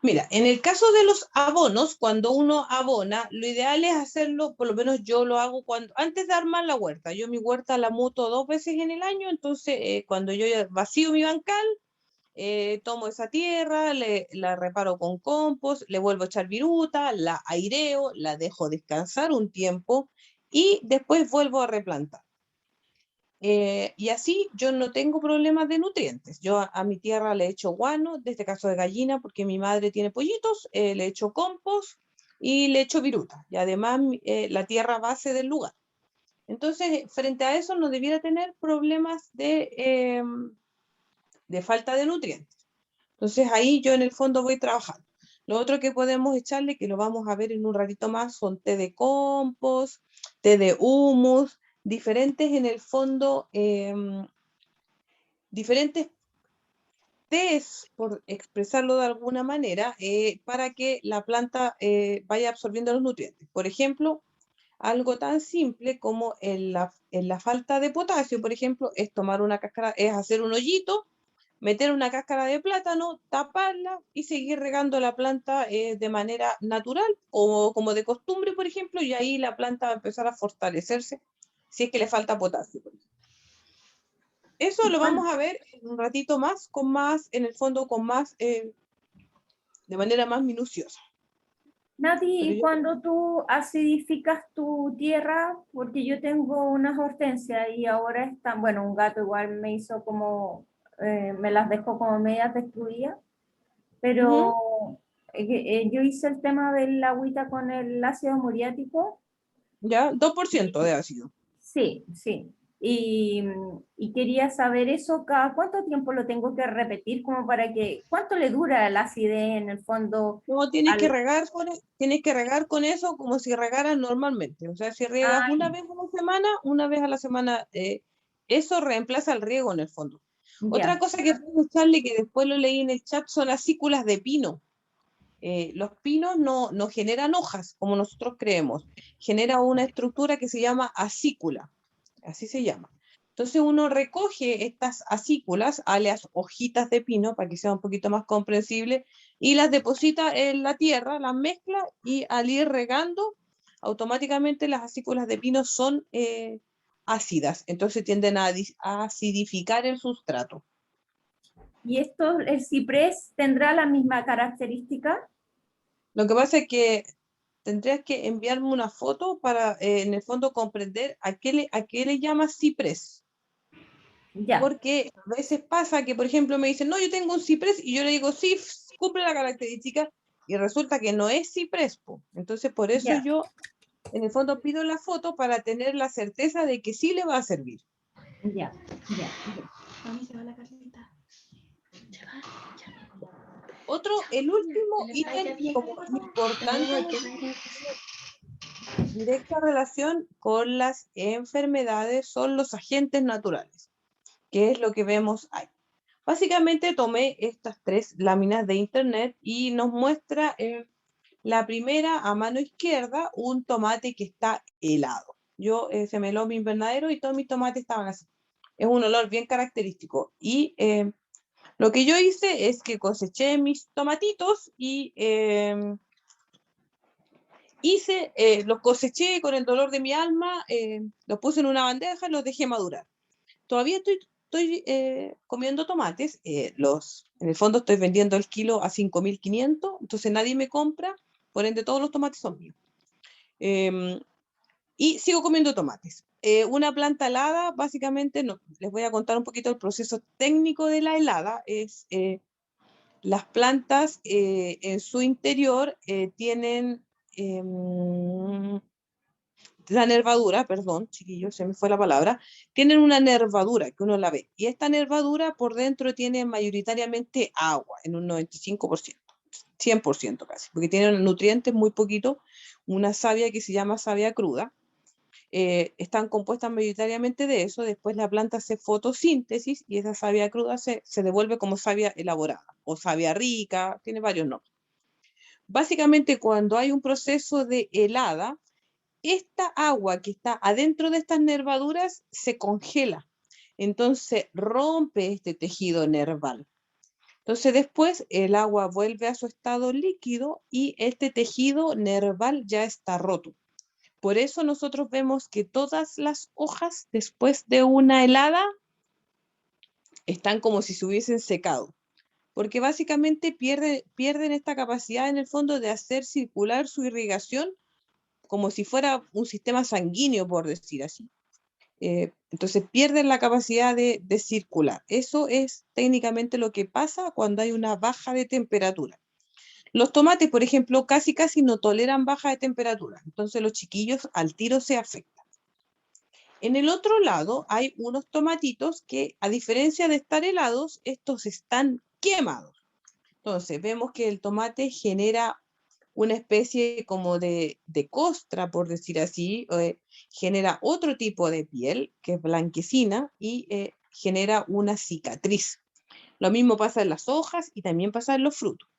Mira, en el caso de los abonos, cuando uno abona, lo ideal es hacerlo, por lo menos yo lo hago antes de armar la huerta. Yo mi huerta la muto 2 veces en el año, entonces cuando yo vacío mi bancal, tomo esa tierra, la reparo con compost, le vuelvo a echar viruta, la aireo, la dejo descansar un tiempo y después vuelvo a replantar. Y así yo no tengo problemas de nutrientes. Yo a mi tierra le echo guano, de este caso de gallina, porque mi madre tiene pollitos, le echo compost y le echo viruta. Y además la tierra base del lugar. Entonces, frente a eso no debiera tener problemas de falta de nutrientes. Entonces ahí yo en el fondo voy trabajando. Lo otro que podemos echarle, que lo vamos a ver en un ratito más, son té de compost, té de humus, diferentes en el fondo, diferentes tés, por expresarlo de alguna manera, para que la planta vaya absorbiendo los nutrientes. Por ejemplo, algo tan simple como en la falta de potasio, por ejemplo, es tomar una cáscara, es hacer un hoyito, meter una cáscara de plátano, taparla y seguir regando la planta de manera natural o como de costumbre, por ejemplo, y ahí la planta va a empezar a fortalecerse si es que le falta potasio. Eso lo vamos a ver en un ratito más, en el fondo, de manera más minuciosa. Nati, ¿y cuando tú acidificas tu tierra? Porque yo tengo unas hortensias y ahora están, bueno, un gato igual me hizo como, me las dejó como medias destruidas, pero yo hice el tema del agüita con el ácido muriático. ¿Ya? 2% de ácido. Sí, sí. Y quería saber eso, ¿cada cuánto tiempo lo tengo que repetir como para que, cuánto le dura la acidez en el fondo? No, tienes que regar con eso como si regaras normalmente. O sea, si riegas una vez a la semana, una vez a la semana, eso reemplaza el riego en el fondo. Otra Ya, cosa que puedo echarle, que después lo leí en el chat, son las acículas de pino. Los pinos no generan hojas, como nosotros creemos. Genera una estructura que se llama acícula. Así se llama. Entonces uno recoge estas acículas, alias hojitas de pino, para que sea un poquito más comprensible, y las deposita en la tierra, las mezcla, y al ir regando, automáticamente las acículas de pino son ácidas. Entonces tienden a acidificar el sustrato. ¿y esto, el ciprés, tendrá la misma característica? Lo que pasa es que tendrías que enviarme una foto para, en el fondo, comprender a qué le llamas ciprés. Ya, Porque a veces pasa que, por ejemplo, me dicen, no, yo tengo un ciprés, y yo le digo, sí, cumple la característica, y resulta que no es ciprés, po. Entonces, por eso ya. yo, en el fondo, pido la foto para tener la certeza de que sí le va a servir. Ya, ya. A mí se va la Carlita. Se va, ya. El último Se le va, ya ítem viene. como importante, No, que vaya. directa relación con las enfermedades, son los agentes naturales, que es lo que vemos ahí. Básicamente tomé estas 3 láminas de internet y nos muestra la primera, a mano izquierda, un tomate que está helado. Yo se me heló mi invernadero y todos mis tomates estaban así. Es un olor bien característico. Y lo que yo hice es que coseché mis tomatitos y los coseché con el dolor de mi alma, los puse en una bandeja y los dejé madurar. Todavía estoy comiendo tomates, en el fondo estoy vendiendo el kilo a 5.500, entonces nadie me compra, por ende todos los tomates son míos. Y sigo comiendo tomates. Una planta helada, básicamente, no, les voy a contar un poquito el proceso técnico de la helada. Las plantas en su interior tienen la nervadura, perdón, chiquillos, se me fue la palabra, tienen una nervadura que uno la ve, y esta nervadura por dentro tiene mayoritariamente agua, en un 95%, 100% casi, porque tienen nutrientes muy poquito, una savia que se llama savia cruda, están compuestas mayoritariamente de eso, después la planta hace fotosíntesis y esa savia cruda se devuelve como savia elaborada, o savia rica, tiene varios nombres. Básicamente cuando hay un proceso de helada, esta agua que está adentro de estas nervaduras se congela, entonces rompe este tejido nerval. Entonces después el agua vuelve a su estado líquido y este tejido nerval ya está roto. Por eso nosotros vemos que todas las hojas después de una helada están como si se hubiesen secado, porque básicamente pierden esta capacidad en el fondo de hacer circular su irrigación como si fuera un sistema sanguíneo, por decir así. Entonces pierden la capacidad de circular. Eso es técnicamente lo que pasa cuando hay una baja de temperatura. Los tomates, por ejemplo, casi no toleran baja de temperatura, entonces los chiquillos al tiro se afectan. En el otro lado hay unos tomatitos que, a diferencia de estar helados, estos están quemados. Entonces vemos que el tomate genera una especie como de costra, por decir así, genera otro tipo de piel que es blanquecina y genera una cicatriz. Lo mismo pasa en las hojas y también pasa en los frutos.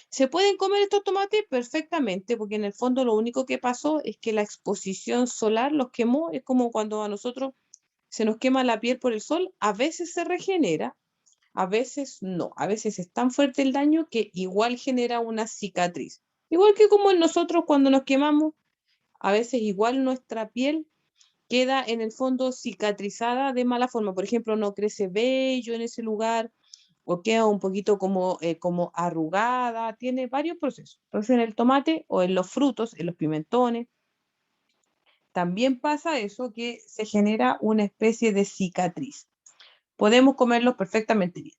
¿Se pueden comer estos tomates? Perfectamente, porque en el fondo lo único que pasó es que la exposición solar los quemó. Es como cuando a nosotros se nos quema la piel por el sol, a veces se regenera, a veces no, a veces es tan fuerte el daño que igual genera una cicatriz. Igual que como en nosotros cuando nos quemamos, a veces igual nuestra piel queda en el fondo cicatrizada de mala forma. Por ejemplo, no crece vello en ese lugar o queda un poquito como arrugada, tiene varios procesos. Entonces en el tomate o en los frutos, en los pimentones, también pasa eso, que se genera una especie de cicatriz. Podemos comerlos perfectamente bien.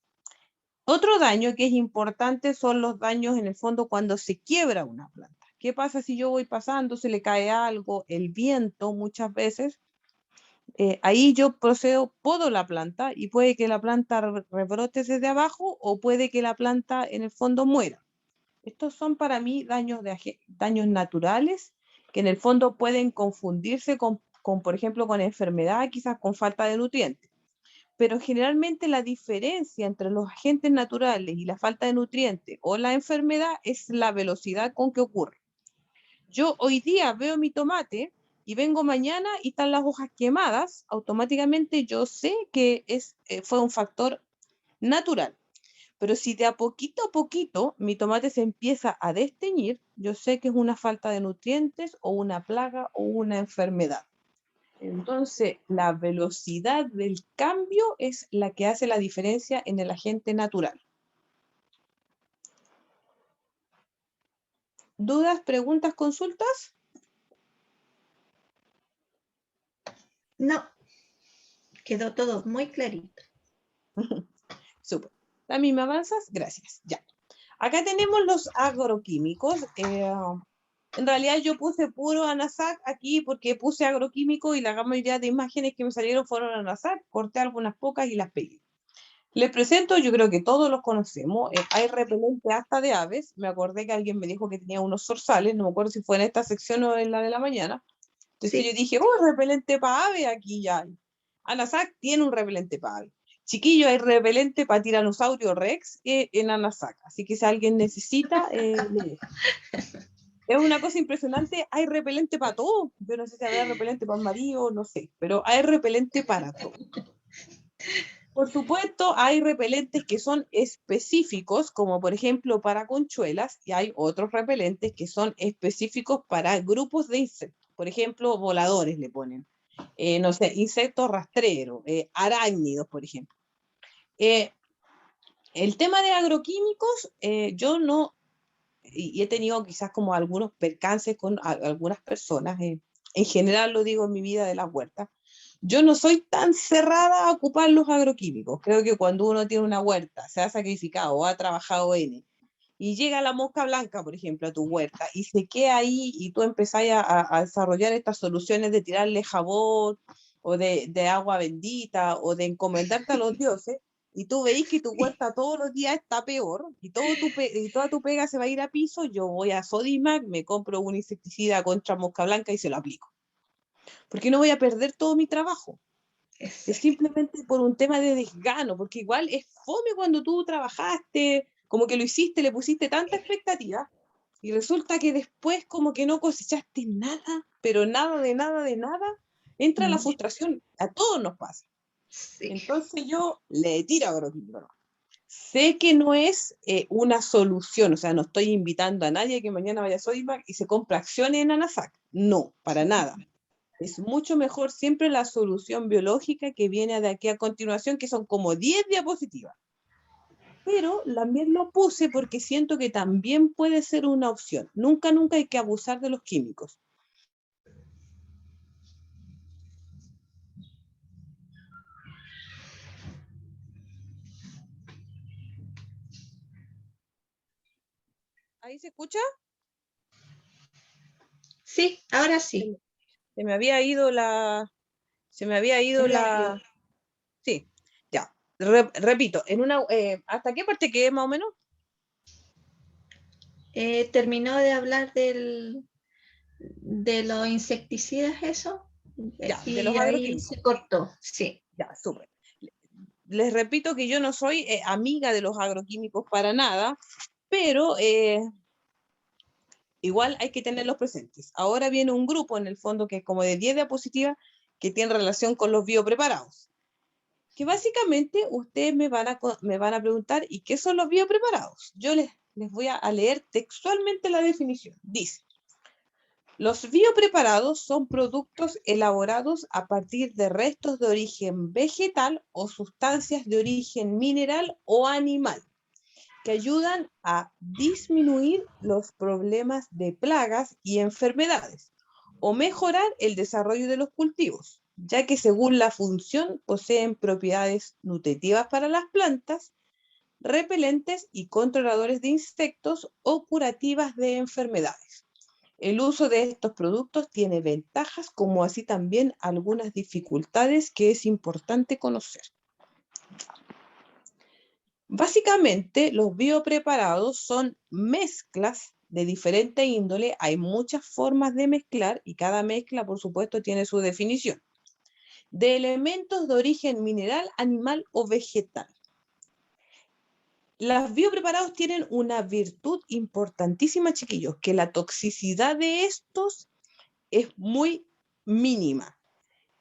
Otro daño que es importante son los daños en el fondo cuando se quiebra una planta. ¿Qué pasa si yo voy pasando, se le cae algo, el viento muchas veces ahí yo procedo, podo la planta y puede que la planta rebrote desde abajo o puede que la planta en el fondo muera. Estos son para mí daños naturales que en el fondo pueden confundirse con, por ejemplo, con enfermedad, quizás con falta de nutrientes. Pero generalmente la diferencia entre los agentes naturales y la falta de nutrientes o la enfermedad es la velocidad con que ocurre. Yo hoy día veo mi tomate y vengo mañana y están las hojas quemadas, automáticamente yo sé que fue un factor natural. Pero si de a poquito mi tomate se empieza a desteñir, yo sé que es una falta de nutrientes o una plaga o una enfermedad. Entonces, la velocidad del cambio es la que hace la diferencia en el agente natural. ¿Dudas, preguntas, consultas? No, quedó todo muy clarito. Súper. ¿También me avanzas? Gracias. Ya. Acá tenemos los agroquímicos. En realidad yo puse puro ANASAC aquí porque puse agroquímico y la gran mayoría de imágenes que me salieron fueron ANASAC. Corté algunas pocas y las pegué. Les presento, yo creo que todos los conocemos. Hay repelente hasta de aves. Me acordé que alguien me dijo que tenía unos zorzales. No me acuerdo si fue en esta sección o en la de la mañana. Entonces Sí. yo dije, repelente para aves aquí ya hay. ANASAC tiene un repelente para aves. Chiquillo, hay repelente para tiranosaurio rex en ANASAC. Así que si alguien necesita, es una cosa impresionante. Hay repelente para todo. Yo no sé si habrá repelente para el marido, no sé. Pero hay repelente para todo. Por supuesto, hay repelentes que son específicos, como por ejemplo para conchuelas, y hay otros repelentes que son específicos para grupos de insectos. Por ejemplo, voladores le ponen. No sé, insectos rastreros, arácnidos, por ejemplo. El tema de agroquímicos, yo no, y he tenido quizás como algunos percances con algunas personas, en general lo digo en mi vida de las huertas, yo no soy tan cerrada a ocupar los agroquímicos. Creo que cuando uno tiene una huerta, se ha sacrificado o ha trabajado y llega la mosca blanca, por ejemplo, a tu huerta y se queda ahí y tú empezás a desarrollar estas soluciones de tirarle jabón o de agua bendita o de encomendarte a los dioses, y tú veis que tu huerta todos los días está peor y toda tu pega se va a ir a piso, yo voy a Sodimac, me compro un insecticida contra mosca blanca y se lo aplico. Porque no voy a perder todo mi trabajo. Exacto. Es simplemente por un tema de desgano, porque igual es fome cuando tú trabajaste, como que lo hiciste, le pusiste tanta expectativa, y resulta que después como que no cosechaste nada, pero nada de nada de nada, entra la frustración, a todos nos pasa. Sí. Entonces yo le tiro agroquímico. Sé que no es una solución, o sea, no estoy invitando a nadie que mañana vaya a Sodimac y se compre acciones en ANASAC, no, para nada. Es mucho mejor siempre la solución biológica que viene de aquí a continuación, que son como 10 diapositivas. Pero también lo puse porque siento que también puede ser una opción. Nunca hay que abusar de los químicos. ¿Ahí se escucha? Sí, ahora sí. Se me había ido la... Sí, ya. Repito, ¿hasta qué parte quedé más o menos? Terminó de hablar de los insecticidas, eso. Ya, Y de los ahí agroquímicos. se cortó, sí. Ya, súper. Les repito que yo no soy amiga de los agroquímicos para nada, pero igual hay que tenerlos presentes. Ahora viene un grupo en el fondo que es como de 10 diapositivas que tiene relación con los biopreparados. Que básicamente ustedes me van a preguntar, ¿y qué son los biopreparados? Yo les voy a leer textualmente la definición. Dice, los biopreparados son productos elaborados a partir de restos de origen vegetal o sustancias de origen mineral o animal que ayudan a disminuir los problemas de plagas y enfermedades o mejorar el desarrollo de los cultivos, ya que según la función poseen propiedades nutritivas para las plantas, repelentes y controladores de insectos o curativas de enfermedades. El uso de estos productos tiene ventajas como así también algunas dificultades que es importante conocer. Básicamente, los biopreparados son mezclas de diferente índole. Hay muchas formas de mezclar y cada mezcla, por supuesto, tiene su definición. De elementos de origen mineral, animal o vegetal. Los biopreparados tienen una virtud importantísima, chiquillos, que la toxicidad de estos es muy mínima.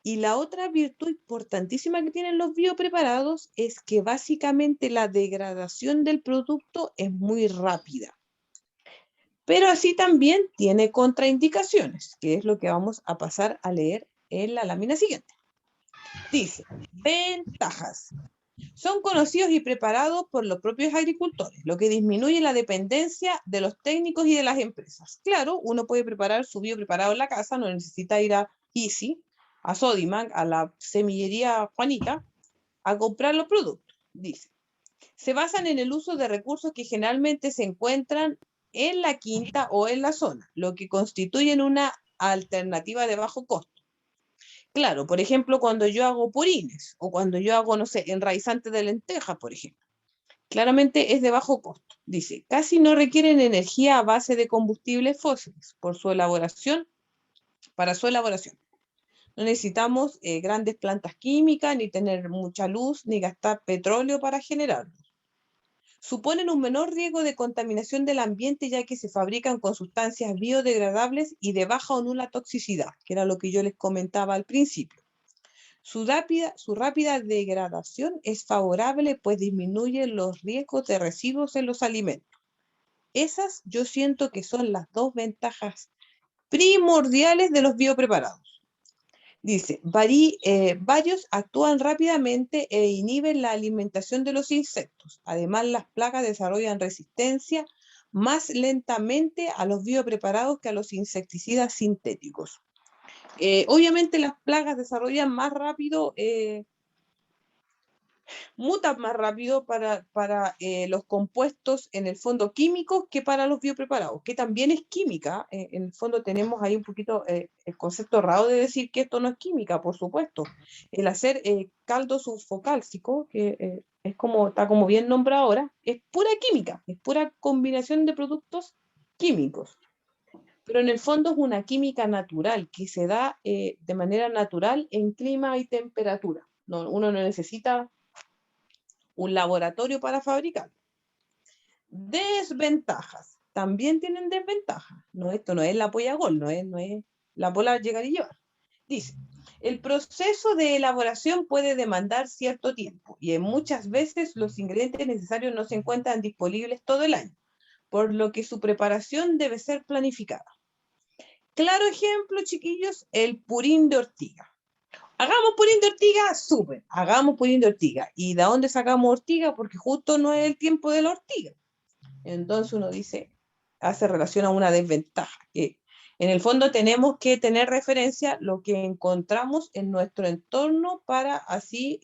Y la otra virtud importantísima que tienen los biopreparados es que básicamente la degradación del producto es muy rápida. Pero así también tiene contraindicaciones, que es lo que vamos a pasar a leer en la lámina siguiente. Dice, ventajas. Son conocidos y preparados por los propios agricultores, lo que disminuye la dependencia de los técnicos y de las empresas. Claro, uno puede preparar su biopreparado en la casa, no necesita ir a Easy, a Sodimac, a la semillería Juanita, a comprar los productos. Dice, se basan en el uso de recursos que generalmente se encuentran en la quinta o en la zona, lo que constituyen una alternativa de bajo costo. Claro, por ejemplo, cuando yo hago purines o cuando yo hago, no sé, enraizante de lentejas, por ejemplo. Claramente es de bajo costo. Dice, casi no requieren energía a base de combustibles fósiles por su elaboración, para su elaboración. No necesitamos grandes plantas químicas, ni tener mucha luz, ni gastar petróleo para generarlos. Suponen un menor riesgo de contaminación del ambiente ya que se fabrican con sustancias biodegradables y de baja o nula toxicidad, que era lo que yo les comentaba al principio. Su rápida degradación es favorable pues disminuye los riesgos de residuos en los alimentos. Esas yo siento que son las dos ventajas primordiales de los biopreparados. Dice, varios actúan rápidamente e inhiben la alimentación de los insectos. Además, las plagas desarrollan resistencia más lentamente a los biopreparados que a los insecticidas sintéticos. Obviamente las plagas desarrollan más rápido, mutan más rápido para los compuestos en el fondo químicos que para los biopreparados, que también es química. En el fondo tenemos ahí un poquito el concepto errado de decir que esto no es química, por supuesto. El hacer caldo sulfocálcico, que está como bien nombrado ahora, es pura química, es pura combinación de productos químicos. Pero en el fondo es una química natural que se da de manera natural en clima y temperatura. Uno no necesita un laboratorio para fabricar. Desventajas. También tienen desventajas. Esto no es la polla gol, no es la pola llegar y llevar. Dice, el proceso de elaboración puede demandar cierto tiempo y muchas veces los ingredientes necesarios no se encuentran disponibles todo el año, por lo que su preparación debe ser planificada. Claro ejemplo, chiquillos, el purín de ortiga. Hagamos purín de ortiga, súper, hagamos purín de ortiga. ¿Y de dónde sacamos ortiga? Porque justo no es el tiempo de la ortiga. Entonces uno dice, hace relación a una desventaja, que en el fondo tenemos que tener referencia lo que encontramos en nuestro entorno para así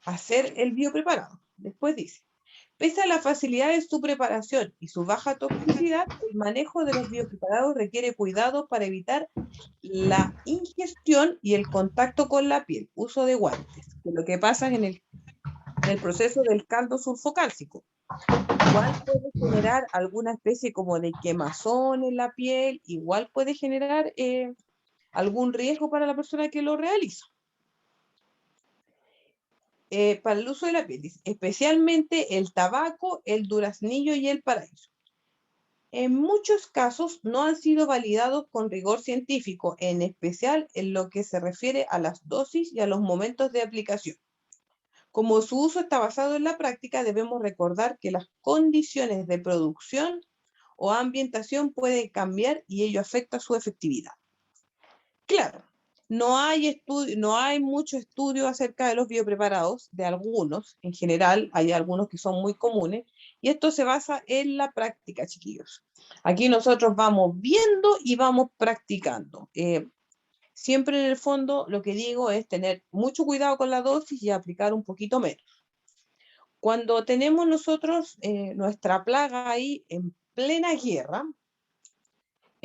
hacer el biopreparado. Después dice, pese a la facilidad de su preparación y su baja toxicidad, el manejo de los biopreparados requiere cuidado para evitar la ingestión y el contacto con la piel, uso de guantes, que es lo que pasa en el proceso del caldo sulfocálcico. Igual puede generar alguna especie como de quemazón en la piel, igual puede generar algún riesgo para la persona que lo realiza. Para el uso de la piel, especialmente el tabaco, el duraznillo y el paraíso. En muchos casos no han sido validados con rigor científico, en especial en lo que se refiere a las dosis y a los momentos de aplicación. Como su uso está basado en la práctica, debemos recordar que las condiciones de producción o ambientación pueden cambiar y ello afecta su efectividad. Claro. No hay mucho estudio acerca de los biopreparados, de algunos, en general, hay algunos que son muy comunes, y esto se basa en la práctica, chiquillos. Aquí nosotros vamos viendo y vamos practicando. Siempre en el fondo lo que digo es tener mucho cuidado con la dosis y aplicar un poquito menos. Cuando tenemos nosotros nuestra plaga ahí en plena guerra,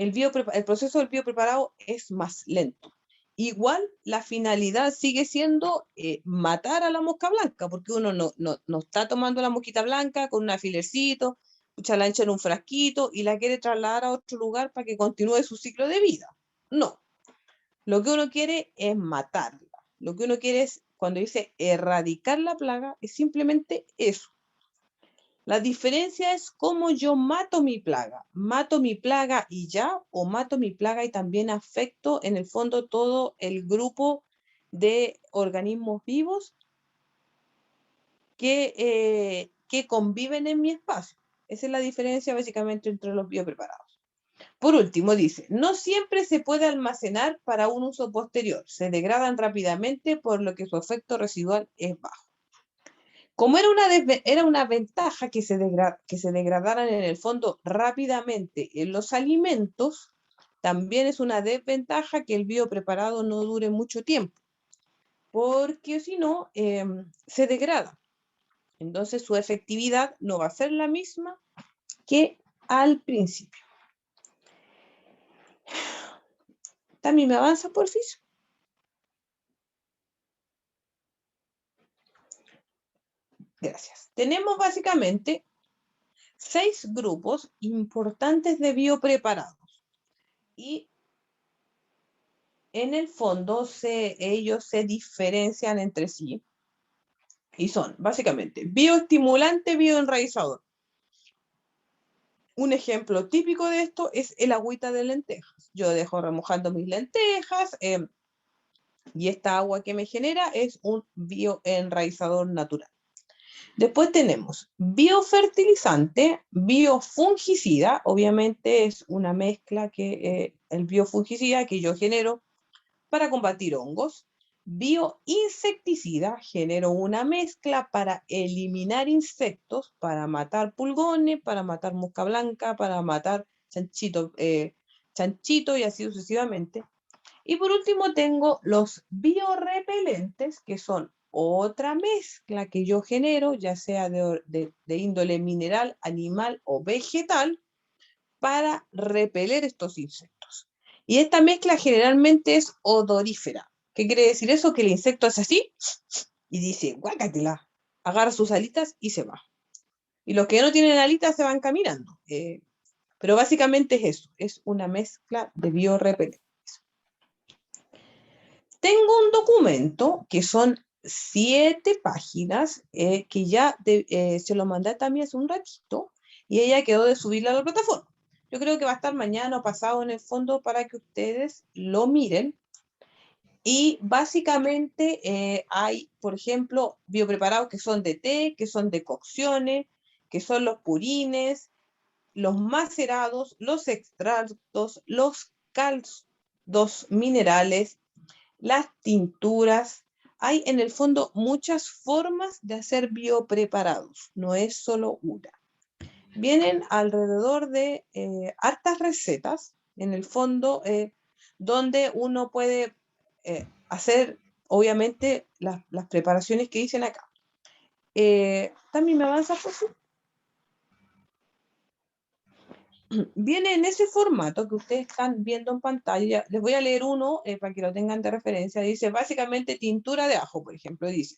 el proceso del biopreparado es más lento. Igual la finalidad sigue siendo matar a la mosca blanca, porque uno no está tomando la mosquita blanca con un alfilercito, la echa en un frasquito y la quiere trasladar a otro lugar para que continúe su ciclo de vida. No. Lo que uno quiere es matarla. Lo que uno quiere es, cuando dice erradicar la plaga, es simplemente eso. La diferencia es cómo yo mato mi plaga. ¿Mato mi plaga y ya? ¿O mato mi plaga y también afecto en el fondo todo el grupo de organismos vivos que conviven en mi espacio? Esa es la diferencia básicamente entre los biopreparados. Por último, dice, no siempre se puede almacenar para un uso posterior. Se degradan rápidamente, por lo que su efecto residual es bajo. Como era una ventaja que se degradaran en el fondo rápidamente en los alimentos, también es una desventaja que el biopreparado no dure mucho tiempo, porque si no, se degrada. Entonces su efectividad no va a ser la misma que al principio. También me avanza, porfis. Gracias. Tenemos básicamente 6 grupos importantes de biopreparados. Y en el fondo ellos se diferencian entre sí. Y son básicamente bioestimulante, bioenraizador. Un ejemplo típico de esto es el agüita de lentejas. Yo dejo remojando mis lentejas y esta agua que me genera es un bioenraizador natural. Después tenemos biofertilizante, biofungicida, obviamente es una mezcla que el biofungicida que yo genero para combatir hongos. Bioinsecticida, genero una mezcla para eliminar insectos, para matar pulgones, para matar mosca blanca, para matar chanchito y así sucesivamente. Y por último tengo los biorepelentes, que son otra mezcla que yo genero, ya sea de índole mineral, animal o vegetal, para repeler estos insectos. Y esta mezcla generalmente es odorífera. ¿Qué quiere decir eso? Que el insecto hace así y dice, guácatela, agarra sus alitas y se va. Y los que no tienen alitas se van caminando. Pero básicamente es eso, es una mezcla de biorepelentes. Tengo un documento que son 7 páginas que ya se lo mandé también hace un ratito y ella quedó de subirla a la plataforma. Yo creo que va a estar mañana o pasado en el fondo para que ustedes lo miren. Y básicamente hay, por ejemplo, biopreparados que son de té, que son de cocciones, que son los purines, los macerados, los extractos, los caldos minerales, las tinturas. Hay en el fondo muchas formas de hacer biopreparados, no es solo una. Vienen alrededor de hartas recetas, en el fondo, donde uno puede hacer, obviamente, las preparaciones que dicen acá. También me avanza, por favor. Viene en ese formato que ustedes están viendo en pantalla. Les voy a leer uno para que lo tengan de referencia. Dice, básicamente, tintura de ajo, por ejemplo. Dice,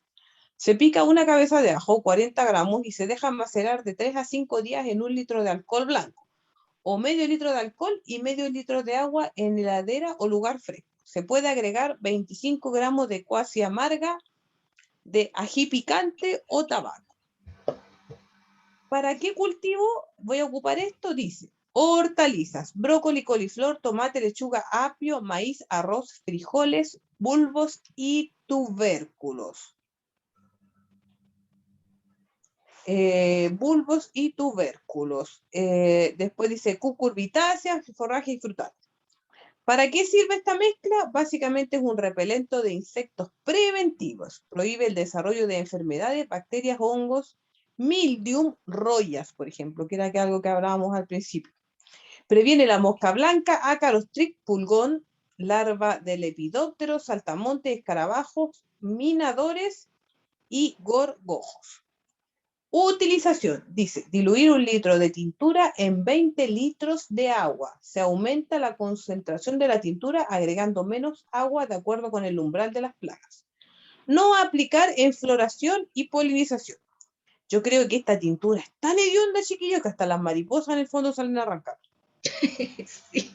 se pica una cabeza de ajo, 40 gramos, y se deja macerar de 3 a 5 días en 1 litro de alcohol blanco, o medio litro de alcohol y medio litro de agua en heladera o lugar fresco. Se puede agregar 25 gramos de cuasi amarga, de ají picante o tabaco. ¿Para qué cultivo voy a ocupar esto? Dice, hortalizas, brócoli, coliflor, tomate, lechuga, apio, maíz, arroz, frijoles, bulbos y tubérculos. Bulbos y tubérculos. Después dice cucurbitáceas, forraje y frutales. ¿Para qué sirve esta mezcla? Básicamente es un repelente de insectos preventivos. Prohíbe el desarrollo de enfermedades, bacterias, hongos, mildium, rollas, por ejemplo, que era algo que hablábamos al principio. Previene la mosca blanca, ácaros, tric, pulgón, larva de lepidóptero, saltamontes, escarabajos, minadores y gorgojos. Utilización. Dice, diluir 1 litro de tintura en 20 litros de agua. Se aumenta la concentración de la tintura agregando menos agua de acuerdo con el umbral de las plagas. No aplicar en floración y polinización. Yo creo que esta tintura es tan hedionda, chiquillos, que hasta las mariposas en el fondo salen a arrancar. Sí.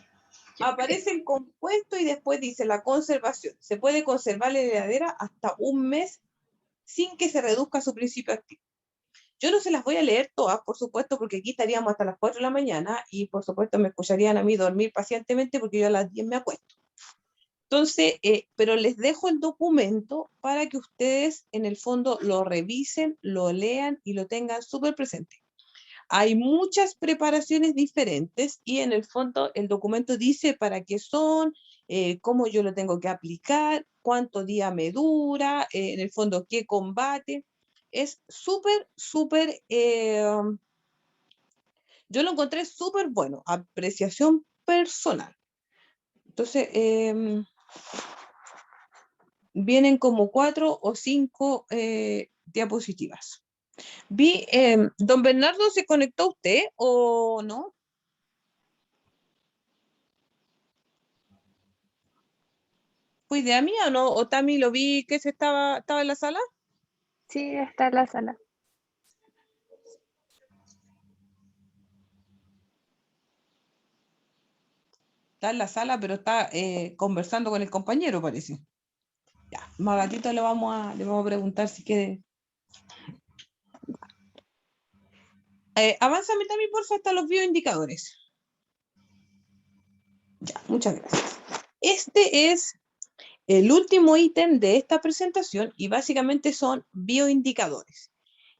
Aparece el compuesto y después dice la conservación. Se puede conservar en la heladera hasta 1 mes sin que se reduzca su principio activo. Yo no se las voy a leer todas, por supuesto, porque aquí estaríamos hasta las 4 de la mañana y por supuesto me escucharían a mí dormir pacientemente porque yo a las 10 me acuesto. Entonces, pero les dejo el documento para que ustedes en el fondo lo revisen, lo lean y lo tengan súper presente. Hay muchas preparaciones diferentes y en el fondo el documento dice para qué son, cómo yo lo tengo que aplicar, cuánto día me dura, en el fondo qué combate. Es súper, súper, yo lo encontré súper bueno, apreciación personal. Entonces, vienen como 4 o 5 diapositivas. ¿Don Bernardo se conectó a usted o no? ¿Fue idea mía o no? ¿O Tami lo vi que estaba en la sala? Sí, está en la sala. Está en la sala, pero está conversando con el compañero, parece. Ya, más ratito le vamos a preguntar si quiere. Avánzame también, por favor, hasta los bioindicadores. Ya, muchas gracias. Este es el último ítem de esta presentación y básicamente son bioindicadores.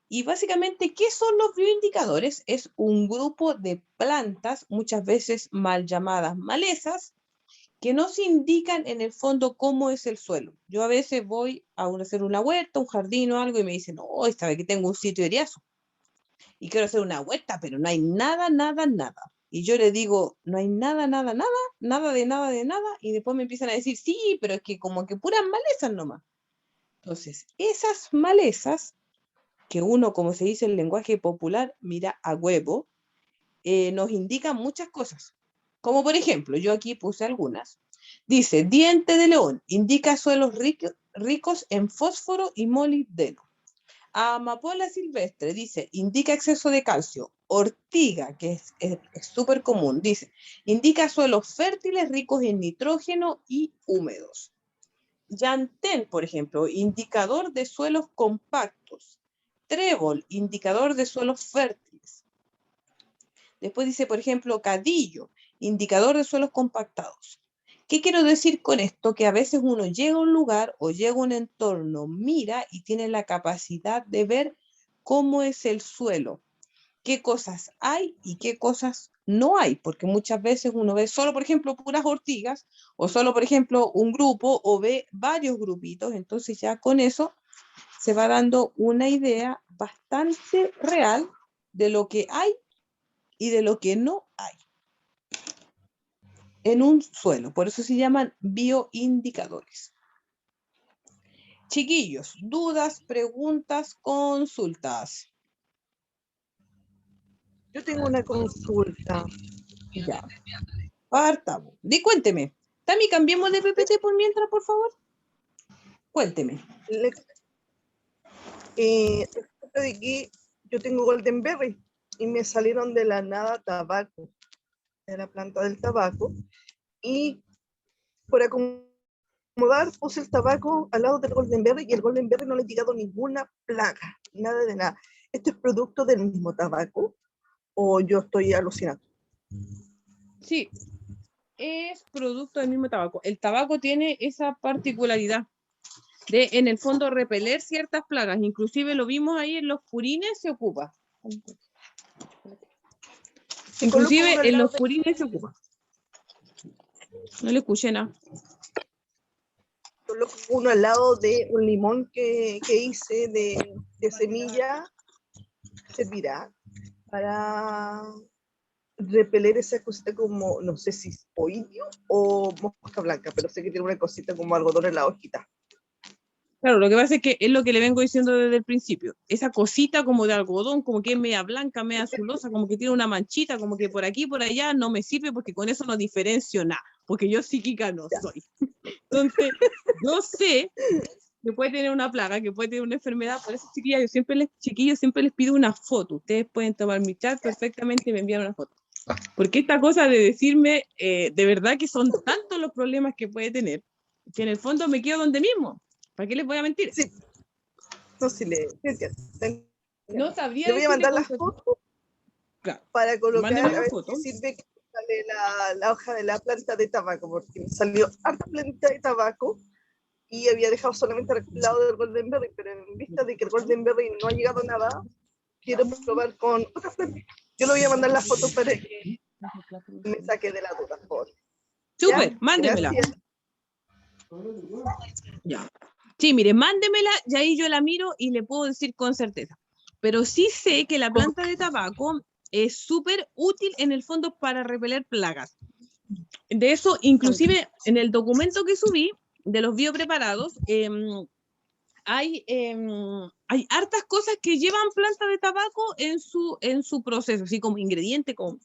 Y básicamente, ¿qué son los bioindicadores? Es un grupo de plantas, muchas veces mal llamadas malezas, que nos indican en el fondo cómo es el suelo. Yo a veces voy a hacer una huerta, un jardín o algo y me dicen, no, esta vez que tengo un sitio eriazo y quiero hacer una huerta, pero no hay nada, nada, nada. Y yo le digo, no hay nada, nada, nada, nada de nada, de nada, y después me empiezan a decir, sí, pero es que como que puras malezas nomás. Entonces, esas malezas, que uno, como se dice en el lenguaje popular, mira a huevo, nos indican muchas cosas. Como por ejemplo, yo aquí puse algunas. Dice, diente de león, indica suelos ricos en fósforo y molibdeno. Amapola silvestre, dice, indica exceso de calcio. Ortiga, que es súper común, dice, indica suelos fértiles, ricos en nitrógeno y húmedos. Llantén, por ejemplo, indicador de suelos compactos. Trébol, indicador de suelos fértiles. Después dice, por ejemplo, cadillo, indicador de suelos compactados. ¿Qué quiero decir con esto? Que a veces uno llega a un lugar o llega a un entorno, mira y tiene la capacidad de ver cómo es el suelo, qué cosas hay y qué cosas no hay, porque muchas veces uno ve solo, por ejemplo, puras ortigas, o solo, por ejemplo, un grupo, o ve varios grupitos, entonces ya con eso se va dando una idea bastante real de lo que hay y de lo que no hay en un suelo. Por eso se llaman bioindicadores. Chiquillos, dudas, preguntas, consultas. Yo tengo una consulta. Ya. Partamos. Cuénteme. Tami, cambiemos de PPT por mientras, por favor. Cuénteme. Resulta de que yo tengo Goldenberry y me salieron de la nada tabaco, de la planta del tabaco, y por acomodar puse el tabaco al lado del Goldenberry y el Goldenberry no le ha llegado ninguna plaga, nada de nada. ¿Esto es producto del mismo tabaco o yo estoy alucinando? Sí, es producto del mismo tabaco. El tabaco tiene esa particularidad de, en el fondo, repeler ciertas plagas. Inclusive lo vimos ahí en los purines se ocupa. Inclusive en los purines se ocupa. No le escuché nada. Coloco uno al lado de un limón que hice de semilla, servirá para repeler esa cosita como, no sé si es oidio o mosca blanca, pero sé que tiene una cosita como algodón en la hojita. Claro, lo que pasa es que es lo que le vengo diciendo desde el principio. Esa cosita como de algodón, como que es media blanca, media azulosa, como que tiene una manchita, como que por aquí, por allá, no me sirve porque con eso no diferencio nada, porque yo psíquica no soy. Entonces, yo sé que puede tener una plaga, que puede tener una enfermedad, por eso, chiquillos, siempre les pido una foto. Ustedes pueden tomar mi chat perfectamente y me envían una foto. Porque esta cosa de decirme, de verdad que son tantos los problemas que puede tener, que en el fondo me quedo donde mismo. ¿Para qué les voy a mentir? Sí. No, si le... No sabría. Le voy a mandar las fotos para colocar, a ver si sirve que sale la hoja de la planta de tabaco, porque me salió harta planta de tabaco y había dejado solamente el lado del Goldenberry, pero en vista de que el Goldenberry no ha llegado a nada, quiero probar con otras plantas. Yo le voy a mandar las fotos para que me saque de la duda, por favor. Súper, mándemela. Ya. Sí, mire, mándemela y ahí yo la miro y le puedo decir con certeza. Pero sí sé que la planta de tabaco es súper útil en el fondo para repeler plagas. De eso, inclusive en el documento que subí de los biopreparados, hay hartas cosas que llevan planta de tabaco en su proceso, así como ingrediente, como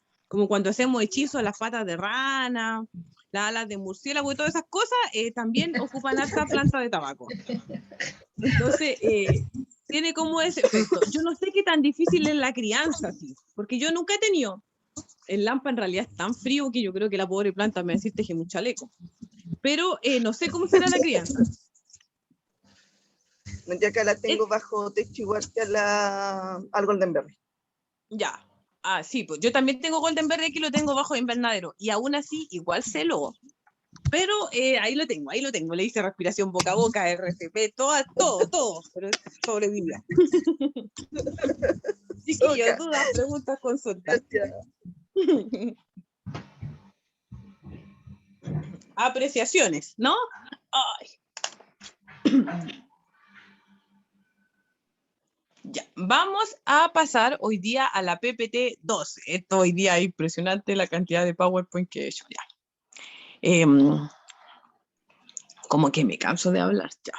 cuando hacemos hechizos a las patas de rana, las alas de murciélago y todas esas cosas, también ocupan harta planta de tabaco. Entonces, tiene como ese efecto. Yo no sé qué tan difícil es la crianza, sí, porque yo nunca he tenido. El Lampa en realidad es tan frío que yo creo que la pobre planta me va a decir teje un chaleco. Pero no sé cómo será la crianza. Ya que la tengo bajo techo igual que al Goldenberry. Ya. Ah, sí, pues yo también tengo Goldenberry, aquí lo tengo bajo invernadero. Y aún así, igual celo. Pero ahí lo tengo. Le hice respiración boca a boca, RCP, todo. Pero sobrevivía. Chiquillos, dudas, preguntas, consultas. Apreciaciones, ¿no? Ay. Ya, vamos a pasar hoy día a la PPT 2. Esto hoy día es impresionante la cantidad de PowerPoint que he hecho ya. Como que me canso de hablar ya.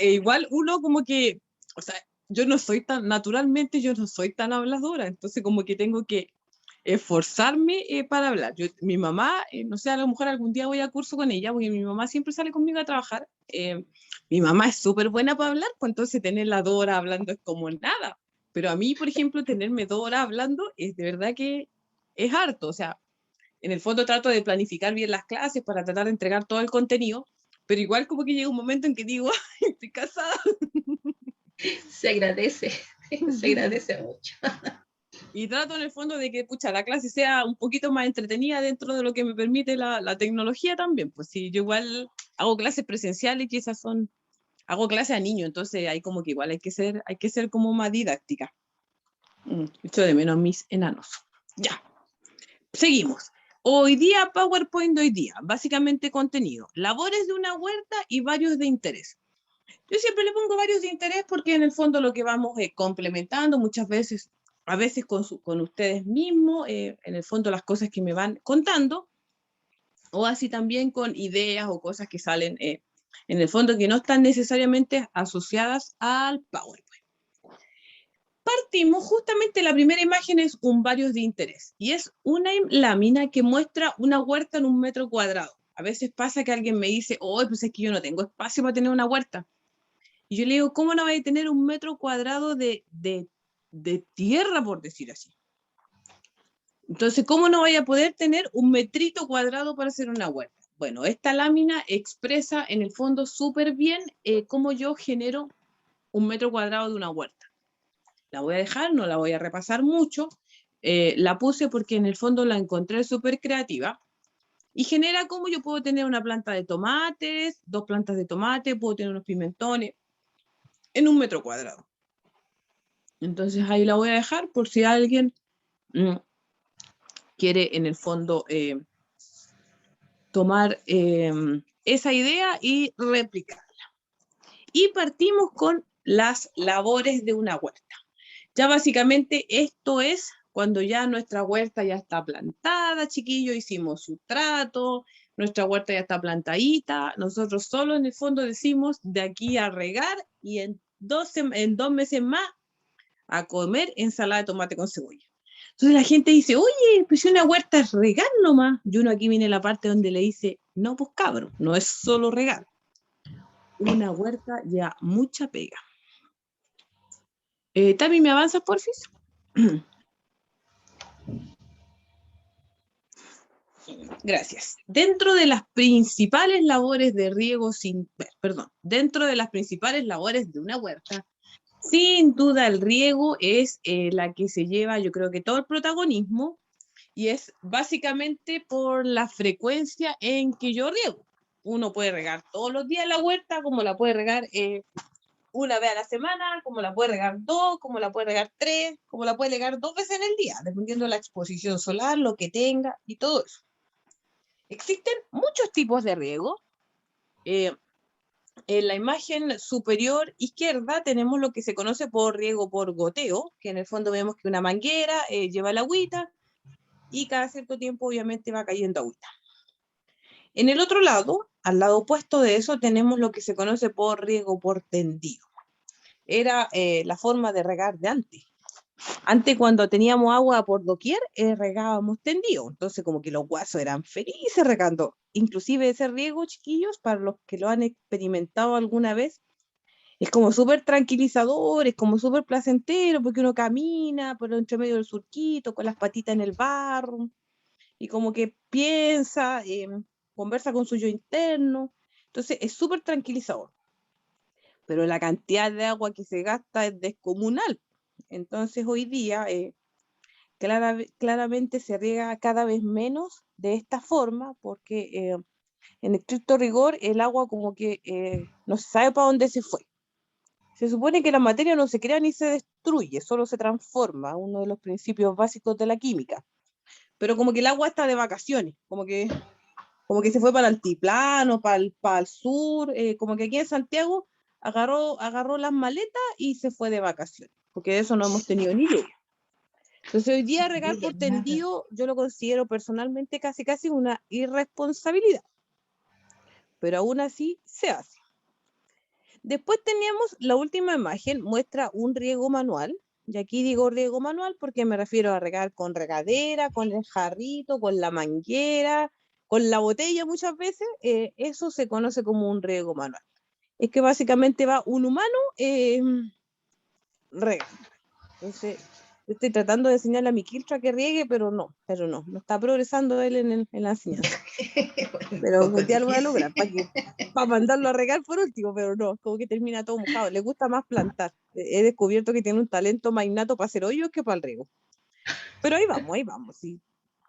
Igual uno como que, o sea, yo no soy tan habladora, entonces como que tengo que esforzarme para hablar. Mi mamá, no sé, a lo mejor algún día voy a curso con ella, porque mi mamá siempre sale conmigo a trabajar. Mi mamá es súper buena para hablar, pues entonces tenerla 2 horas hablando es como nada. Pero a mí, por ejemplo, tenerme 2 horas hablando es de verdad que es harto. O sea, en el fondo trato de planificar bien las clases para tratar de entregar todo el contenido, pero igual como que llega un momento en que digo, ¡ay, estoy cansada! Se agradece mucho. Y trato en el fondo de que, pucha, la clase sea un poquito más entretenida dentro de lo que me permite la tecnología también. Pues sí, yo igual hago clases presenciales y esas hago clases a niños, entonces hay como que igual hay que ser como más didáctica. Echo de menos mis enanos. Ya, seguimos. Hoy día, PowerPoint de hoy día, básicamente contenido, labores de una huerta y varios de interés. Yo siempre le pongo varios de interés porque en el fondo lo que vamos complementando muchas veces, a veces con ustedes mismos, en el fondo las cosas que me van contando, o así también con ideas o cosas que salen en el fondo que no están necesariamente asociadas al PowerPoint. Partimos, justamente la primera imagen es un varios de interés y es una lámina que muestra una huerta en 1 metro cuadrado. A veces pasa que alguien me dice, oh, pues es que yo no tengo espacio para tener una huerta. Y yo le digo, ¿cómo no vais a tener 1 metro cuadrado de tierra, por decir así? Entonces, ¿cómo no vais a poder tener 1 metrito cuadrado para hacer una huerta? Bueno, esta lámina expresa en el fondo súper bien cómo yo genero 1 metro cuadrado de una huerta. La voy a dejar, no la voy a repasar mucho. La puse porque en el fondo la encontré súper creativa. Y genera cómo yo puedo tener una planta de tomates, 2 plantas de tomate, puedo tener unos pimentones en 1 metro cuadrado. Entonces ahí la voy a dejar por si alguien quiere en el fondo tomar esa idea y replicarla. Y partimos con las labores de una huerta. Ya básicamente esto es cuando ya nuestra huerta ya está plantada, chiquillos, hicimos sustrato, nuestra huerta ya está plantadita, nosotros solo en el fondo decimos de aquí a regar y en 2 meses más a comer ensalada de tomate con cebolla. Entonces la gente dice, oye, pues si una huerta es regar nomás. Y uno aquí viene la parte donde le dice, no, pues cabrón, no es solo regar. Una huerta ya mucha pega. Tami, ¿me avanzas, porfis? Gracias. Dentro de las principales labores de riego, dentro de las principales labores de una huerta, sin duda el riego es la que se lleva, yo creo que todo el protagonismo, y es básicamente por la frecuencia en que yo riego. Uno puede regar todos los días la huerta, como la puede regar una vez a la semana, como la puede regar 2, como la puede regar 3, como la puede regar 2 veces en el día, dependiendo de la exposición solar, lo que tenga y todo eso. Existen muchos tipos de riego. En la imagen superior izquierda tenemos lo que se conoce por riego por goteo, que en el fondo vemos que una manguera lleva la agüita y cada cierto tiempo obviamente va cayendo agüita. En el otro lado, al lado opuesto de eso, tenemos lo que se conoce por riego por tendido. Era la forma de regar de antes. Antes, cuando teníamos agua por doquier, regábamos tendido. Entonces, como que los guasos eran felices regando. Inclusive ese riego, chiquillos, para los que lo han experimentado alguna vez, es como súper tranquilizador, es como súper placentero, porque uno camina por entre medio del surquito, con las patitas en el barro, y como que piensa, conversa con su yo interno. Entonces, es súper tranquilizador. Pero la cantidad de agua que se gasta es descomunal. Entonces hoy día claramente se riega cada vez menos de esta forma porque en estricto rigor el agua como que no se sabe para dónde se fue. Se supone que la materia no se crea ni se destruye, solo se transforma, uno de los principios básicos de la química. Pero como que el agua está de vacaciones, como que se fue para el altiplano, para el sur, como que aquí en Santiago agarró las maletas y se fue de vacaciones, porque de eso no hemos tenido ni lluvia. Entonces hoy día regar por tendido yo lo considero personalmente casi una irresponsabilidad, pero aún así se hace. Después teníamos la última imagen, muestra un riego manual, y aquí digo riego manual porque me refiero a regar con regadera, con el jarrito, con la manguera, con la botella muchas veces, eso se conoce como un riego manual. Es que básicamente va un humano regando. Entonces, estoy tratando de enseñarle a mi Kiltra que riegue, pero no está progresando él en la enseñanza. Pero un día lo voy a lograr para mandarlo a regar por último, pero no, como que termina todo mojado. Le gusta más plantar. He descubierto que tiene un talento más innato para hacer hoyos que para el riego. Pero ahí vamos, ¿sí?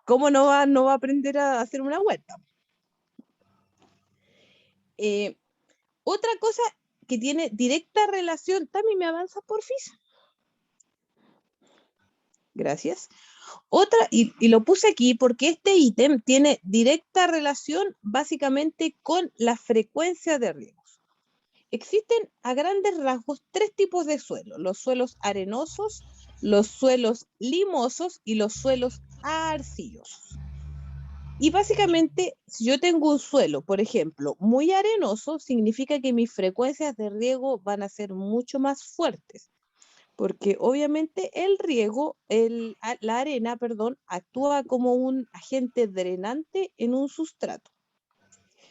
¿Cómo no va a aprender a hacer una huerta? Otra cosa que tiene directa relación, Tami, ¿me avanza porfis? Gracias. Otra, y lo puse aquí porque este ítem tiene directa relación básicamente con la frecuencia de riegos. Existen a grandes rasgos 3 tipos de suelos: los suelos arenosos, los suelos limosos y los suelos arcillosos. Y básicamente, si yo tengo un suelo, por ejemplo, muy arenoso, significa que mis frecuencias de riego van a ser mucho más fuertes. Porque obviamente el riego, la arena, actúa como un agente drenante en un sustrato.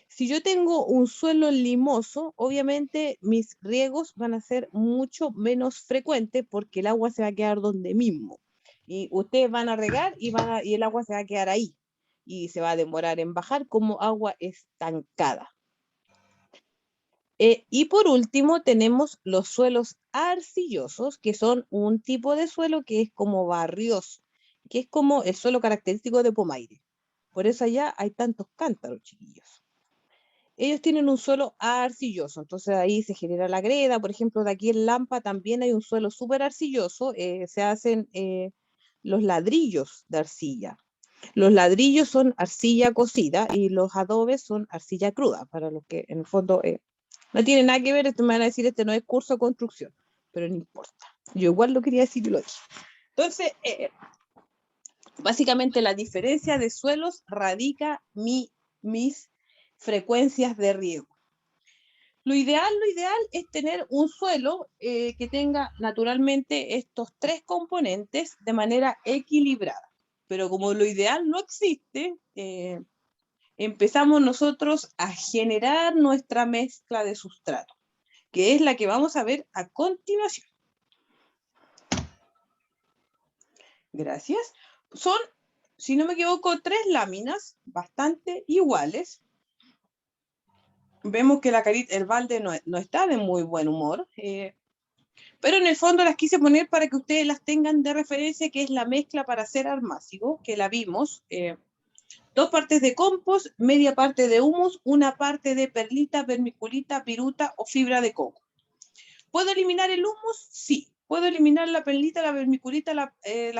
Si yo tengo un suelo limoso, obviamente mis riegos van a ser mucho menos frecuentes porque el agua se va a quedar donde mismo. Y ustedes van a regar y el agua se va a quedar ahí. Y se va a demorar en bajar como agua estancada. Y por último tenemos los suelos arcillosos, que son un tipo de suelo que es como barrioso, que es como el suelo característico de Pomaire. Por eso allá hay tantos cántaros, chiquillos. Ellos tienen un suelo arcilloso, entonces ahí se genera la greda. Por ejemplo, de aquí en Lampa también hay un suelo súper arcilloso, se hacen los ladrillos de arcilla. Los ladrillos son arcilla cocida y los adobes son arcilla cruda, para los que en el fondo no tiene nada que ver. Me van a decir, este no es curso de construcción, pero no importa. Yo igual lo quería decir y lo dije. Entonces, Básicamente la diferencia de suelos radica mis frecuencias de riego. Lo ideal es tener un suelo que tenga naturalmente estos tres componentes de manera equilibrada. Pero como lo ideal no existe, empezamos nosotros a generar nuestra mezcla de sustrato, que es la que vamos a ver a continuación. Gracias. Son, si no me equivoco, 3 láminas bastante iguales. Vemos que el balde no está de muy buen humor, pero en el fondo las quise poner para que ustedes las tengan de referencia, que es la mezcla para hacer armácigo, que la vimos. 2 partes de compost, media parte de humus, una parte de perlita, vermiculita, viruta o fibra de coco. ¿Puedo eliminar el humus? Sí. ¿Puedo eliminar la perlita, la vermiculita, la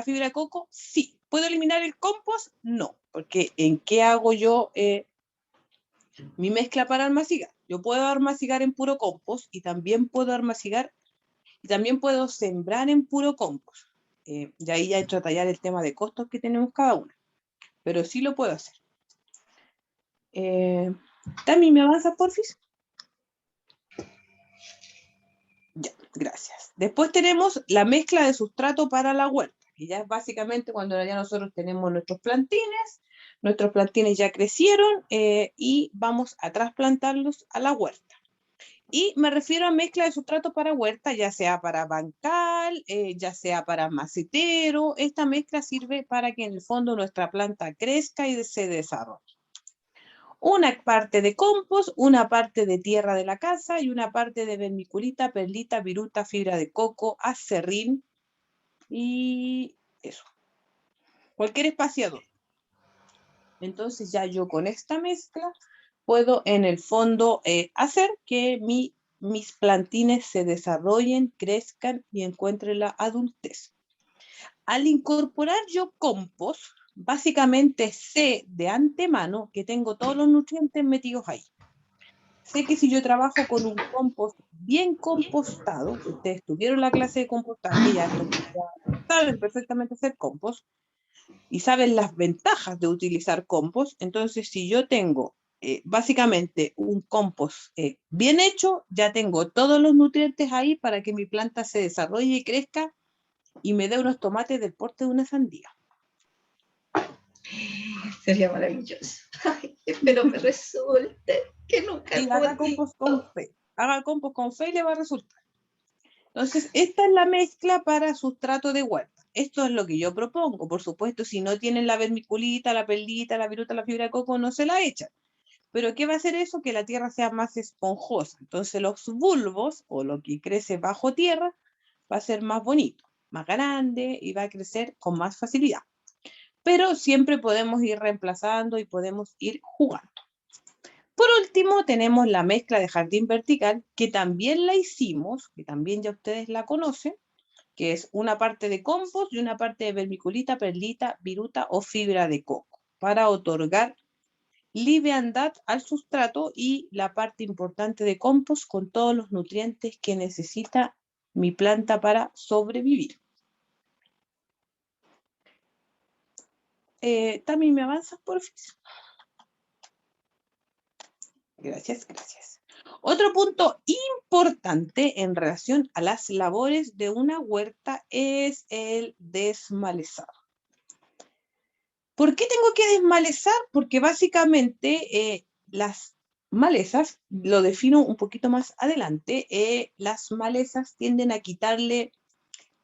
fibra de coco? Sí. ¿Puedo eliminar el compost? No. Porque ¿en qué hago yo mi mezcla para almacigar? Yo puedo almacigar en puro compost y también puedo almacigar y también puedo sembrar en puro compost. Y ahí ya entro a tallar el tema de costos que tenemos cada una. Pero sí lo puedo hacer. Tami, ¿me avanza, porfis? Ya, gracias. Después tenemos la mezcla de sustrato para la huerta, que ya es básicamente cuando ya nosotros tenemos nuestros plantines ya crecieron y vamos a trasplantarlos a la huerta. Y me refiero a mezcla de sustrato para huerta, ya sea para bancal, ya sea para macetero. Esta mezcla sirve para que en el fondo nuestra planta crezca y se desarrolle. Una parte de compost, una parte de tierra de la casa y una parte de vermiculita, perlita, viruta, fibra de coco, acerrín y eso. Cualquier espaciador. Entonces ya yo con esta mezcla puedo en el fondo hacer que mis plantines se desarrollen, crezcan y encuentren la adultez. Al incorporar yo compost, básicamente sé de antemano que tengo todos los nutrientes metidos ahí. Sé que si yo trabajo con un compost bien compostado, ustedes tuvieron la clase de compostaje, ya saben perfectamente hacer compost y saben las ventajas de utilizar compost. Entonces, si yo tengo básicamente un compost bien hecho, ya tengo todos los nutrientes ahí para que mi planta se desarrolle y crezca y me dé unos tomates del porte de una sandía. Sería maravilloso. Ay, espero me resulte, que nunca y haga compost con fe. Haga compost con fe y le va a resultar. Entonces, esta es la mezcla para sustrato de huerta. Esto es lo que yo propongo. Por supuesto, si no tienen la vermiculita, la perlita, la viruta, la fibra de coco, no se la echan. Pero ¿qué va a hacer eso? Que la tierra sea más esponjosa. Entonces, los bulbos, o lo que crece bajo tierra, va a ser más bonito, más grande y va a crecer con más facilidad. Pero siempre podemos ir reemplazando y podemos ir jugando. Por último, tenemos la mezcla de jardín vertical, que también la hicimos, que también ya ustedes la conocen, que es una parte de compost y una parte de vermiculita, perlita, viruta o fibra de coco, para otorgar liviandad al sustrato y la parte importante de compost con todos los nutrientes que necesita mi planta para sobrevivir. Tami, ¿me avanzas, por favor? Gracias, gracias. Otro punto importante en relación a las labores de una huerta es el desmalezado. ¿Por qué tengo que desmalezar? Porque básicamente las malezas, lo defino un poquito más adelante, las malezas tienden a quitarle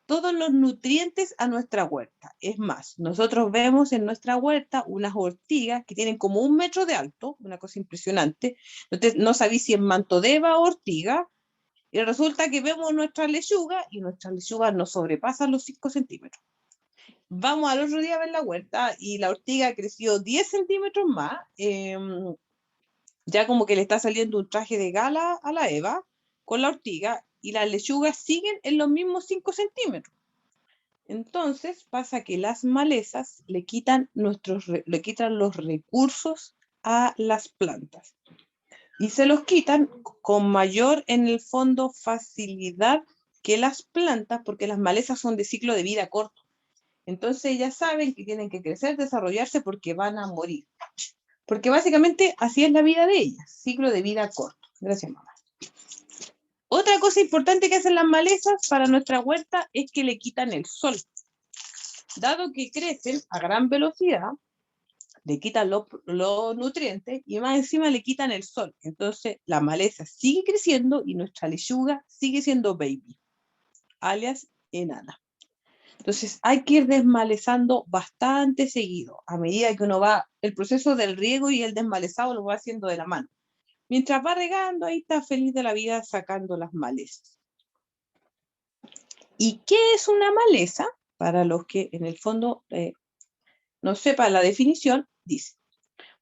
todos los nutrientes a nuestra huerta. Es más, nosotros vemos en nuestra huerta unas ortigas que tienen como 1 metro de alto, una cosa impresionante. No sabéis si es mantodeva o ortiga, y resulta que vemos nuestra lechuga y nuestras lechugas no sobrepasan los 5 centímetros. Vamos al otro día a ver la huerta y la ortiga creció 10 centímetros más. Ya como que le está saliendo un traje de gala a la Eva con la ortiga y las lechugas siguen en los mismos 5 centímetros. Entonces pasa que las malezas le quitan los recursos a las plantas y se los quitan con mayor, en el fondo, facilidad que las plantas, porque las malezas son de ciclo de vida corto. Entonces ellas saben que tienen que crecer, desarrollarse porque van a morir. Porque básicamente así es la vida de ellas, ciclo de vida corto. Gracias, mamá. Otra cosa importante que hacen las malezas para nuestra huerta es que le quitan el sol. Dado que crecen a gran velocidad, le quitan los nutrientes y más encima le quitan el sol. Entonces la maleza sigue creciendo y nuestra lechuga sigue siendo baby, alias enana. Entonces hay que ir desmalezando bastante seguido, a medida que uno va, el proceso del riego y el desmalezado lo va haciendo de la mano. Mientras va regando, ahí está feliz de la vida sacando las malezas. ¿Y qué es una maleza? Para los que en el fondo no sepan la definición, dice,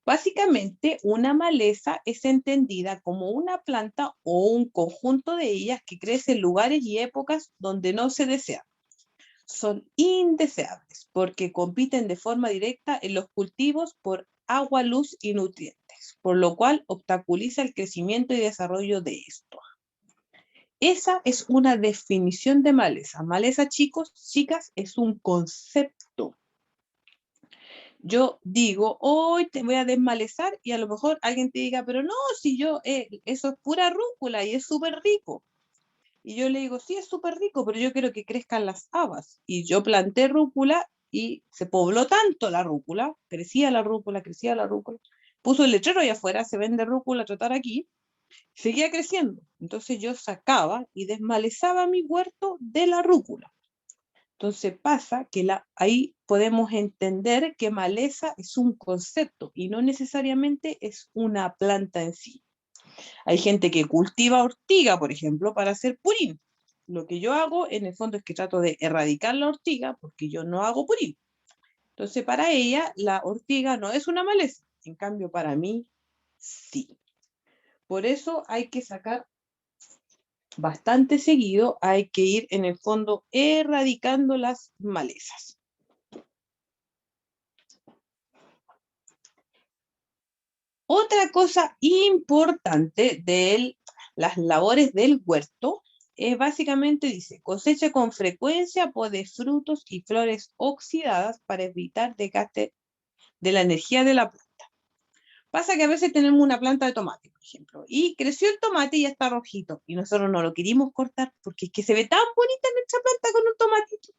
básicamente una maleza es entendida como una planta o un conjunto de ellas que crece en lugares y épocas donde no se desean. Son indeseables porque compiten de forma directa en los cultivos por agua, luz y nutrientes, por lo cual obstaculiza el crecimiento y desarrollo de estos. Esa es una definición de maleza. Maleza, chicos, chicas, es un concepto. Yo digo, hoy te voy a desmalezar y a lo mejor alguien te diga, pero no, si yo, eso es pura rúcula y es súper rico. Y yo le digo, sí, es súper rico, pero yo quiero que crezcan las habas. Y yo planté rúcula y se pobló tanto la rúcula, crecía la rúcula, puso el letrero allá afuera, se vende rúcula, tratar aquí, seguía creciendo. Entonces yo sacaba y desmalezaba mi huerto de la rúcula. Entonces pasa que ahí podemos entender que maleza es un concepto y no necesariamente es una planta en sí. Hay gente que cultiva ortiga, por ejemplo, para hacer purín. Lo que yo hago, en el fondo, es que trato de erradicar la ortiga porque yo no hago purín. Entonces, para ella, la ortiga no es una maleza. En cambio, para mí, sí. Por eso hay que sacar bastante seguido, hay que ir, en el fondo, erradicando las malezas. Otra cosa importante de las labores del huerto es básicamente, dice, cosecha con frecuencia de frutos y flores oxidadas para evitar desgaste de la energía de la planta. Pasa que a veces tenemos una planta de tomate, por ejemplo, y creció el tomate y ya está rojito, y nosotros no lo querimos cortar porque es que se ve tan bonita nuestra planta con un tomatito.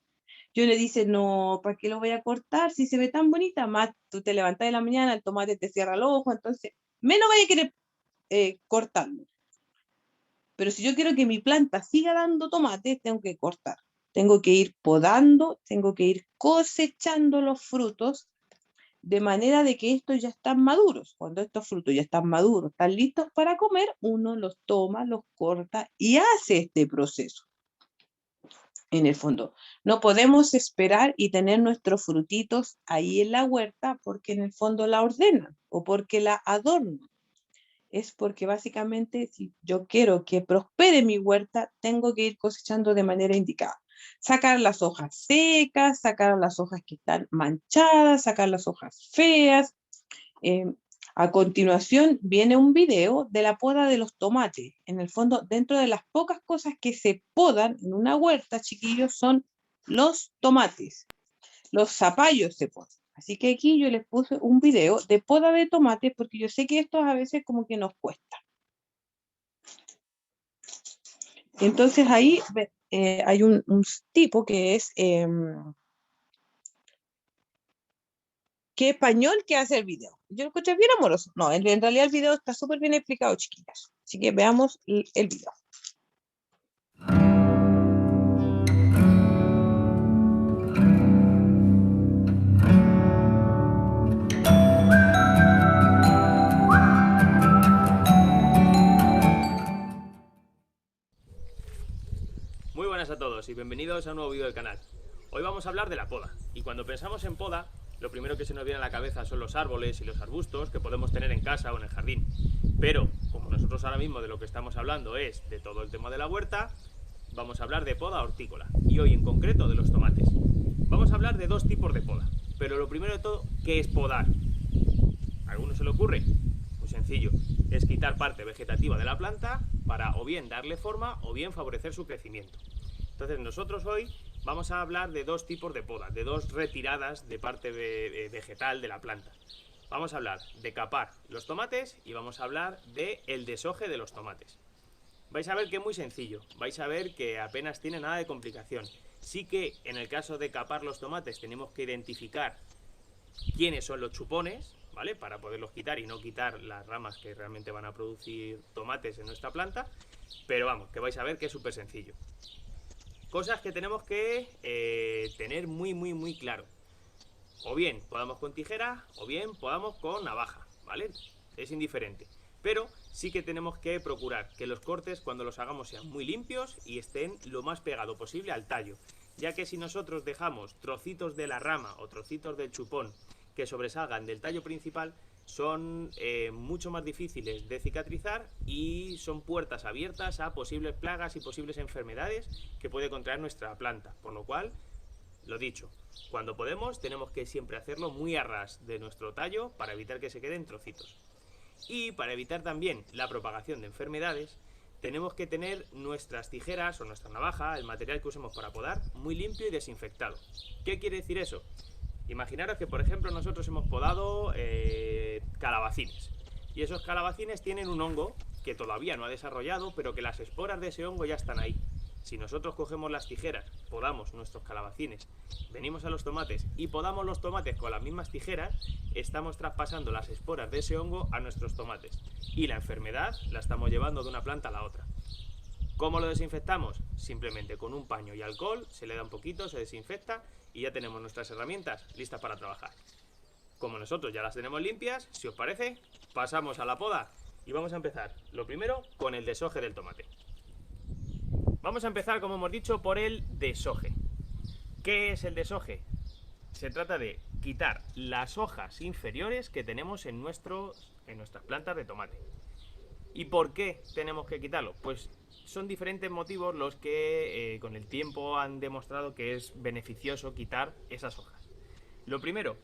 Yo le dice, no, ¿para qué lo voy a cortar si se ve tan bonita? Más tú te levantas de la mañana, el tomate te cierra el ojo, entonces menos vaya a querer cortarlo. Pero si yo quiero que mi planta siga dando tomates, tengo que cortar. Tengo que ir podando, tengo que ir cosechando los frutos de manera de que estos ya están maduros. Cuando estos frutos ya están maduros, están listos para comer, uno los toma, los corta y hace este proceso. En el fondo, no podemos esperar y tener nuestros frutitos ahí en la huerta porque en el fondo la ordenan o porque la adornan. Es porque básicamente si yo quiero que prospere mi huerta, tengo que ir cosechando de manera indicada. Sacar las hojas secas, sacar las hojas que están manchadas, sacar las hojas feas. A continuación viene un video de la poda de los tomates. En el fondo, dentro de las pocas cosas que se podan en una huerta, chiquillos, son los tomates. Los zapallos se podan. Así que aquí yo les puse un video de poda de tomates porque yo sé que esto a veces como que nos cuesta. Entonces ahí hay un tipo que es español que hace el video. Yo lo encontré bien amoroso. No, en realidad el video está súper bien explicado, chiquillas. Así que veamos el video. Muy buenas a todos y bienvenidos a un nuevo vídeo del canal. Hoy vamos a hablar de la poda. Y cuando pensamos en poda, lo primero que se nos viene a la cabeza son los árboles y los arbustos que podemos tener en casa o en el jardín. Pero, como nosotros ahora mismo de lo que estamos hablando es de todo el tema de la huerta, vamos a hablar de poda hortícola. Y hoy en concreto de los tomates. Vamos a hablar de dos tipos de poda. Pero lo primero de todo, ¿qué es podar? ¿A alguno se le ocurre? Muy sencillo, es quitar parte vegetativa de la planta para o bien darle forma o bien favorecer su crecimiento. Entonces nosotros hoy vamos a hablar de dos tipos de poda, de dos retiradas de parte vegetal de la planta. Vamos a hablar de capar los tomates y vamos a hablar de el deshoje de los tomates. Vais a ver que es muy sencillo, vais a ver que apenas tiene nada de complicación. Sí que en el caso de capar los tomates tenemos que identificar quiénes son los chupones, ¿vale? Para poderlos quitar y no quitar las ramas que realmente van a producir tomates en nuestra planta. Pero vamos, que vais a ver que es súper sencillo. Cosas que tenemos que tener muy claro. O bien podamos con tijera o bien podamos con navaja, ¿vale? Es indiferente. Pero sí que tenemos que procurar que los cortes cuando los hagamos sean muy limpios y estén lo más pegado posible al tallo. Ya que si nosotros dejamos trocitos de la rama o trocitos del chupón que sobresalgan del tallo principal, son mucho más difíciles de cicatrizar y son puertas abiertas a posibles plagas y posibles enfermedades que puede contraer nuestra planta. Por lo cual, lo dicho, cuando podemos tenemos que siempre hacerlo muy a ras de nuestro tallo para evitar que se queden trocitos. Y para evitar también la propagación de enfermedades, tenemos que tener nuestras tijeras o nuestra navaja, el material que usemos para podar, muy limpio y desinfectado. ¿Qué quiere decir eso? Imaginaros que, por ejemplo, nosotros hemos podado calabacines. Y esos calabacines tienen un hongo que todavía no ha desarrollado, pero que las esporas de ese hongo ya están ahí. Si nosotros cogemos las tijeras, podamos nuestros calabacines, venimos a los tomates y podamos los tomates con las mismas tijeras, estamos traspasando las esporas de ese hongo a nuestros tomates. Y la enfermedad la estamos llevando de una planta a la otra. ¿Cómo lo desinfectamos? Simplemente con un paño y alcohol, se le da un poquito, se desinfecta y ya tenemos nuestras herramientas listas para trabajar. Como nosotros ya las tenemos limpias, si os parece, pasamos a la poda y vamos a empezar, lo primero, con el deshoje del tomate. Vamos a empezar, como hemos dicho, por el deshoje. ¿Qué es el deshoje? Se trata de quitar las hojas inferiores que tenemos en nuestras plantas de tomate. ¿Y por qué tenemos que quitarlo? Pues son diferentes motivos los que con el tiempo han demostrado que es beneficioso quitar esas hojas. Lo primero,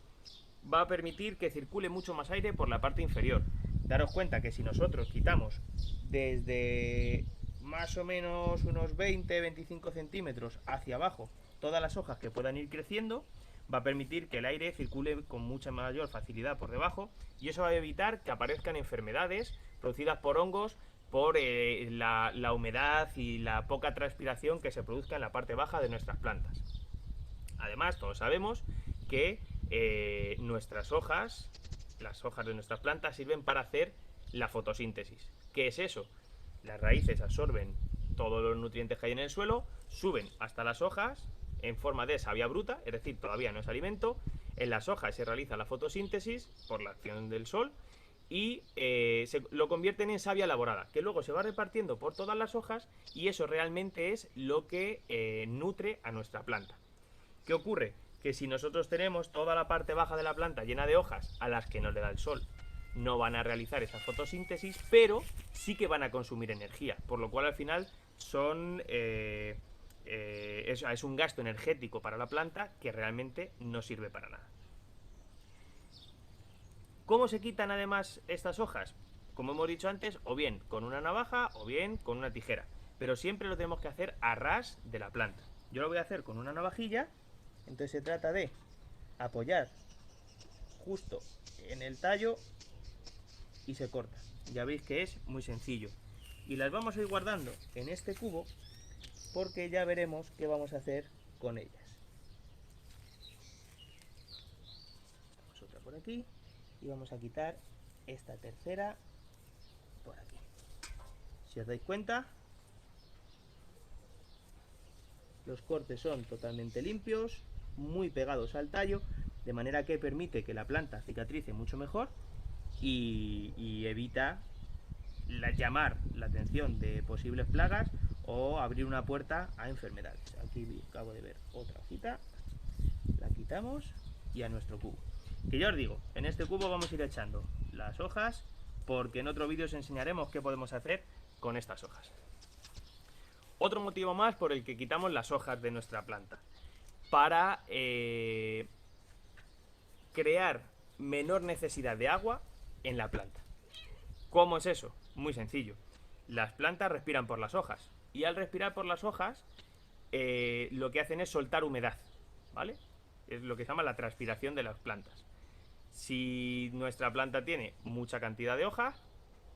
va a permitir que circule mucho más aire por la parte inferior. Daros cuenta que si nosotros quitamos desde más o menos unos 20-25 centímetros hacia abajo todas las hojas que puedan ir creciendo, va a permitir que el aire circule con mucha mayor facilidad por debajo y eso va a evitar que aparezcan enfermedades producidas por hongos, por la humedad y la poca transpiración que se produzca en la parte baja de nuestras plantas. Además, todos sabemos que nuestras hojas, las hojas de nuestras plantas, sirven para hacer la fotosíntesis. ¿Qué es eso? Las raíces absorben todos los nutrientes que hay en el suelo, suben hasta las hojas en forma de savia bruta, es decir, todavía no es alimento. En las hojas se realiza la fotosíntesis por la acción del sol y lo convierten en savia elaborada, que luego se va repartiendo por todas las hojas y eso realmente es lo que nutre a nuestra planta. ¿Qué ocurre? Que si nosotros tenemos toda la parte baja de la planta llena de hojas a las que no le da el sol, no van a realizar esa fotosíntesis, pero sí que van a consumir energía, por lo cual al final es un gasto energético para la planta que realmente no sirve para nada. ¿Cómo se quitan además estas hojas? Como hemos dicho antes, o bien con una navaja o bien con una tijera, pero siempre lo tenemos que hacer a ras de la planta. Yo lo voy a hacer con una navajilla, entonces se trata de apoyar justo en el tallo y se corta. Ya veis que es muy sencillo. Y las vamos a ir guardando en este cubo porque ya veremos qué vamos a hacer con ellas. Vamos otra por aquí y vamos a quitar esta tercera por aquí. Si os dais cuenta, los cortes son totalmente limpios, muy pegados al tallo, de manera que permite que la planta cicatrice mucho mejor y evita llamar la atención de posibles plagas o abrir una puerta a enfermedades. Aquí acabo de ver otra hojita, la quitamos y a nuestro cubo. Que ya os digo, en este cubo vamos a ir echando las hojas porque en otro vídeo os enseñaremos qué podemos hacer con estas hojas. Otro motivo más por el que quitamos las hojas de nuestra planta, para crear menor necesidad de agua en la planta. ¿Cómo es eso? Muy sencillo. Las plantas respiran por las hojas y al respirar por las hojas lo que hacen es soltar humedad, ¿vale? Es lo que se llama la transpiración de las plantas. Si nuestra planta tiene mucha cantidad de hojas,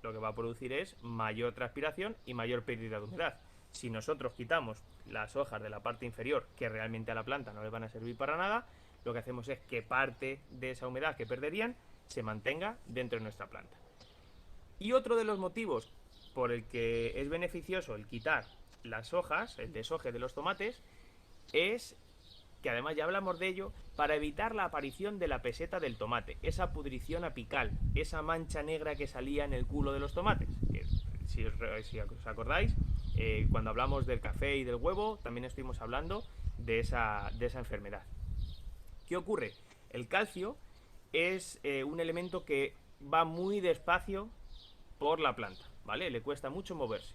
lo que va a producir es mayor transpiración y mayor pérdida de humedad. Si nosotros quitamos las hojas de la parte inferior, que realmente a la planta no le van a servir para nada, lo que hacemos es que parte de esa humedad que perderían se mantenga dentro de nuestra planta. Y otro de los motivos por el que es beneficioso el quitar las hojas, el deshoje de los tomates, es que además ya hablamos de ello, para evitar la aparición de la peseta del tomate, esa pudrición apical, esa mancha negra que salía en el culo de los tomates. Si os acordáis, cuando hablamos del café y del huevo, también estuvimos hablando de esa enfermedad. ¿Qué ocurre? El calcio es un elemento que va muy despacio por la planta, ¿vale? Le cuesta mucho moverse.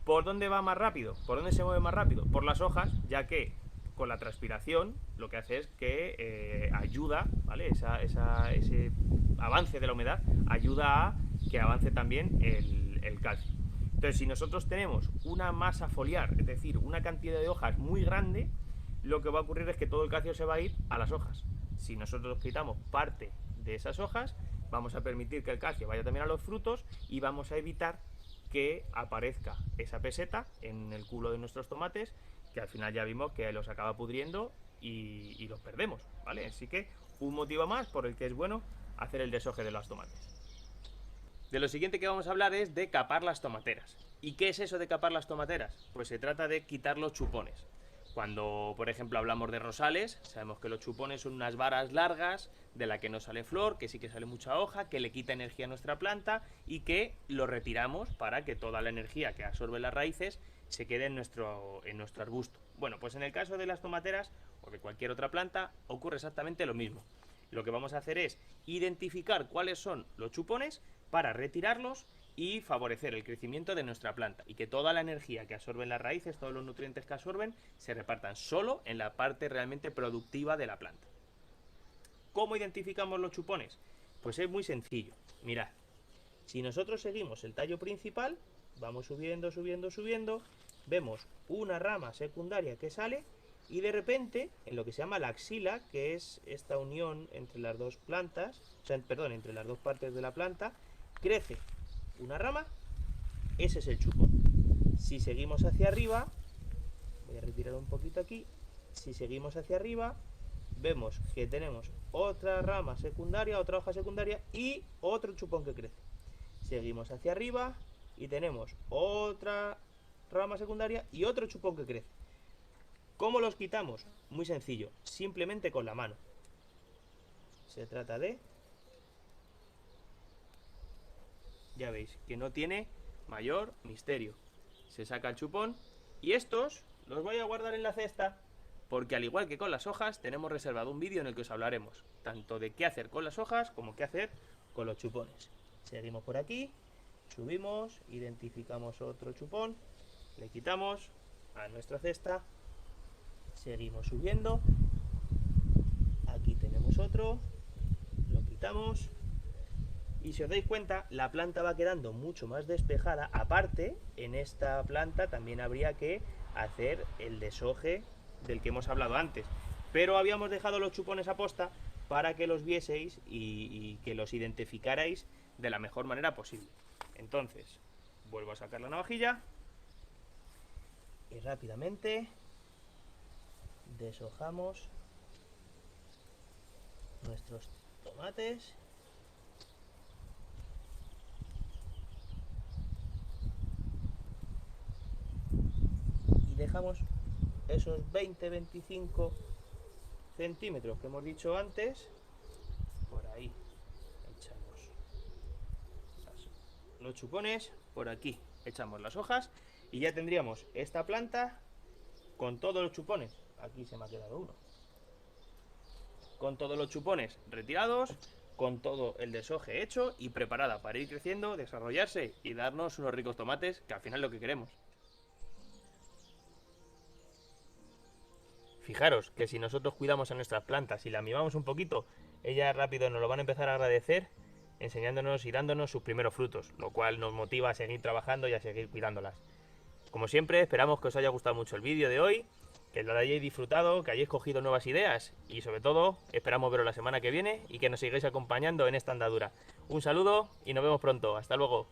¿Por dónde va más rápido? ¿Por dónde se mueve más rápido? Por las hojas, ya que con la transpiración lo que hace es que ayuda, ¿vale? Ese avance de la humedad ayuda a que avance también el calcio. Entonces, si nosotros tenemos una masa foliar, es decir, una cantidad de hojas muy grande, lo que va a ocurrir es que todo el calcio se va a ir a las hojas. Si nosotros quitamos parte de esas hojas, vamos a permitir que el calcio vaya también a los frutos y vamos a evitar que aparezca esa peseta en el culo de nuestros tomates, que al final ya vimos que los acaba pudriendo y los perdemos, ¿vale? Así que un motivo más por el que es bueno hacer el deshoje de los tomates. De lo siguiente que vamos a hablar es de capar las tomateras. ¿Y qué es eso de capar las tomateras? Pues se trata de quitar los chupones. Cuando, por ejemplo, hablamos de rosales, sabemos que los chupones son unas varas largas de la que no sale flor, que sí que sale mucha hoja, que le quita energía a nuestra planta y que lo retiramos para que toda la energía que absorben las raíces se quede en nuestro arbusto. Bueno, pues en el caso de las tomateras o de cualquier otra planta ocurre exactamente lo mismo. Lo que vamos a hacer es identificar cuáles son los chupones para retirarlos y favorecer el crecimiento de nuestra planta y que toda la energía que absorben las raíces, todos los nutrientes que absorben, se repartan solo en la parte realmente productiva de la planta. ¿Cómo identificamos los chupones? Pues es muy sencillo. Mirad, si nosotros seguimos el tallo principal, vamos subiendo, subiendo, subiendo, vemos una rama secundaria que sale y de repente, en lo que se llama la axila, que es esta unión entre las dos plantas, entre las dos partes de la planta, crece una rama, ese es el chupón. Si seguimos hacia arriba, voy a retirar un poquito aquí, si seguimos hacia arriba, vemos que tenemos otra rama secundaria, otra hoja secundaria y otro chupón que crece. Seguimos hacia arriba y tenemos otra rama secundaria y otro chupón que crece. ¿Cómo los quitamos? Muy sencillo, simplemente con la mano. Se trata de... Ya veis que no tiene mayor misterio. Se saca el chupón y estos los voy a guardar en la cesta porque al igual que con las hojas tenemos reservado un vídeo en el que os hablaremos tanto de qué hacer con las hojas como qué hacer con los chupones. Seguimos por aquí, subimos, identificamos otro chupón, le quitamos a nuestra cesta, seguimos subiendo, aquí tenemos otro, lo quitamos. Y si os dais cuenta, la planta va quedando mucho más despejada. Aparte, en esta planta también habría que hacer el deshoje del que hemos hablado antes. Pero habíamos dejado los chupones a posta para que los vieseis y que los identificarais de la mejor manera posible. Entonces, vuelvo a sacar la navajilla y rápidamente deshojamos nuestros tomates. Dejamos esos 20-25 centímetros que hemos dicho antes. Por ahí echamos los chupones, por aquí echamos las hojas y ya tendríamos esta planta con todos los chupones. Aquí se me ha quedado uno. Con todos los chupones retirados, con todo el deshoje hecho y preparada para ir creciendo, desarrollarse y darnos unos ricos tomates, que al final es lo que queremos. Fijaros que si nosotros cuidamos a nuestras plantas y las mimamos un poquito, ellas rápido nos lo van a empezar a agradecer, enseñándonos y dándonos sus primeros frutos, lo cual nos motiva a seguir trabajando y a seguir cuidándolas. Como siempre, esperamos que os haya gustado mucho el vídeo de hoy, que lo hayáis disfrutado, que hayáis cogido nuevas ideas y sobre todo esperamos veros la semana que viene y que nos sigáis acompañando en esta andadura. Un saludo y nos vemos pronto. Hasta luego.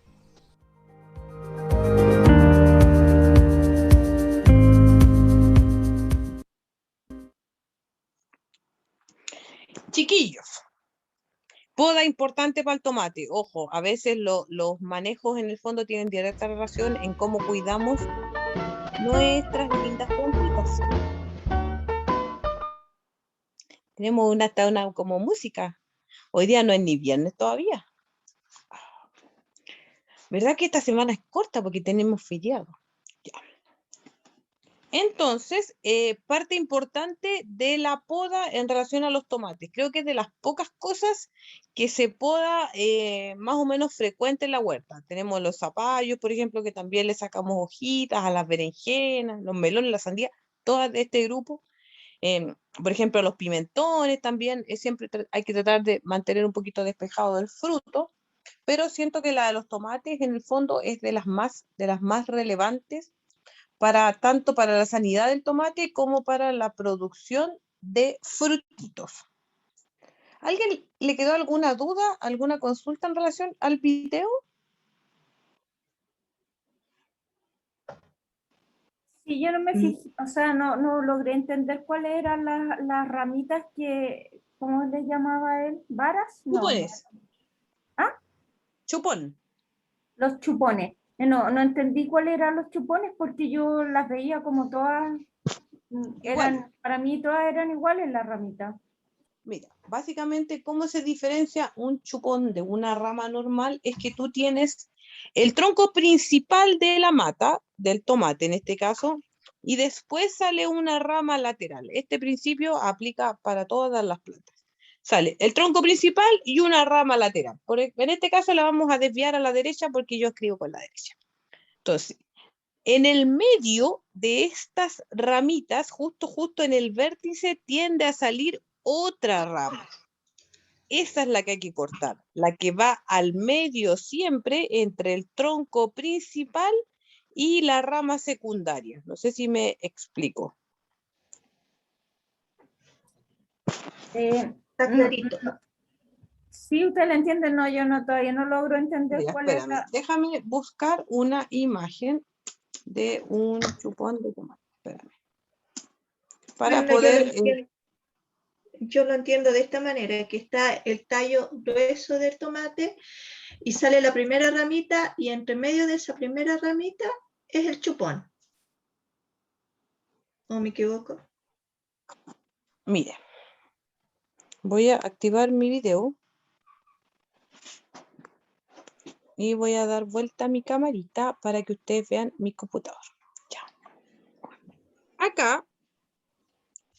Chiquillos, poda importante para el tomate. Ojo, a veces los manejos en el fondo tienen directa relación en cómo cuidamos nuestras lindas plantitas. Tenemos hasta una como música. Hoy día no es ni viernes todavía. ¿Verdad que esta semana es corta porque tenemos feriado? Ya. Entonces, parte importante de la poda en relación a los tomates. Creo que es de las pocas cosas que se poda más o menos frecuente en la huerta. Tenemos los zapallos, por ejemplo, que también le sacamos hojitas, a las berenjenas, los melones, la sandía, todas de este grupo. Por ejemplo, los pimentones también, siempre hay que tratar de mantener un poquito despejado del fruto, pero siento que la de los tomates en el fondo es de las más relevantes tanto para la sanidad del tomate como para la producción de frutitos. ¿Alguien le quedó alguna duda, alguna consulta en relación al video? Sí, yo no me fijé, o sea, no logré entender cuáles eran las ramitas que, ¿cómo le llamaba él? ¿Varas? No. Chupones. ¿Ah? Chupón. Los chupones. No entendí cuáles eran los chupones porque yo las veía como todas, para mí todas eran iguales las ramitas. Mira, básicamente, ¿cómo se diferencia un chupón de una rama normal? Es que tú tienes el tronco principal de la mata, del tomate en este caso, y después sale una rama lateral. Este principio aplica para todas las plantas. Sale el tronco principal y una rama lateral. En este caso la vamos a desviar a la derecha porque yo escribo con la derecha. Entonces, en el medio de estas ramitas, justo en el vértice, tiende a salir otra rama. Esa es la que hay que cortar, la que va al medio siempre entre el tronco principal y la rama secundaria. No sé si me explico. Está clarito. Sí, usted la entiende, no, yo todavía no logro entender. Mira, cuál espérame, es la... déjame buscar una imagen de un chupón de tomate. Espérame. Para Bueno, poder... yo lo entiendo de esta manera, que está el tallo grueso del tomate y sale la primera ramita y entre medio de esa primera ramita es el chupón. ¿O me equivoco? Mire, voy a activar mi video y voy a dar vuelta a mi camarita para que ustedes vean mi computador. Ya. Acá,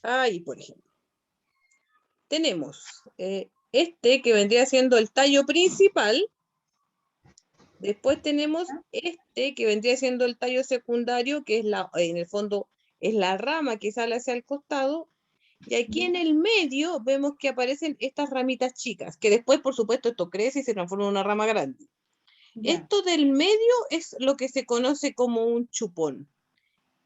ahí por ejemplo, tenemos este que vendría siendo el tallo principal. Después tenemos este que vendría siendo el tallo secundario, que es en el fondo es la rama que sale hacia el costado. Y aquí en el medio vemos que aparecen estas ramitas chicas, que después, por supuesto, esto crece y se transforma en una rama grande. Esto del medio es lo que se conoce como un chupón.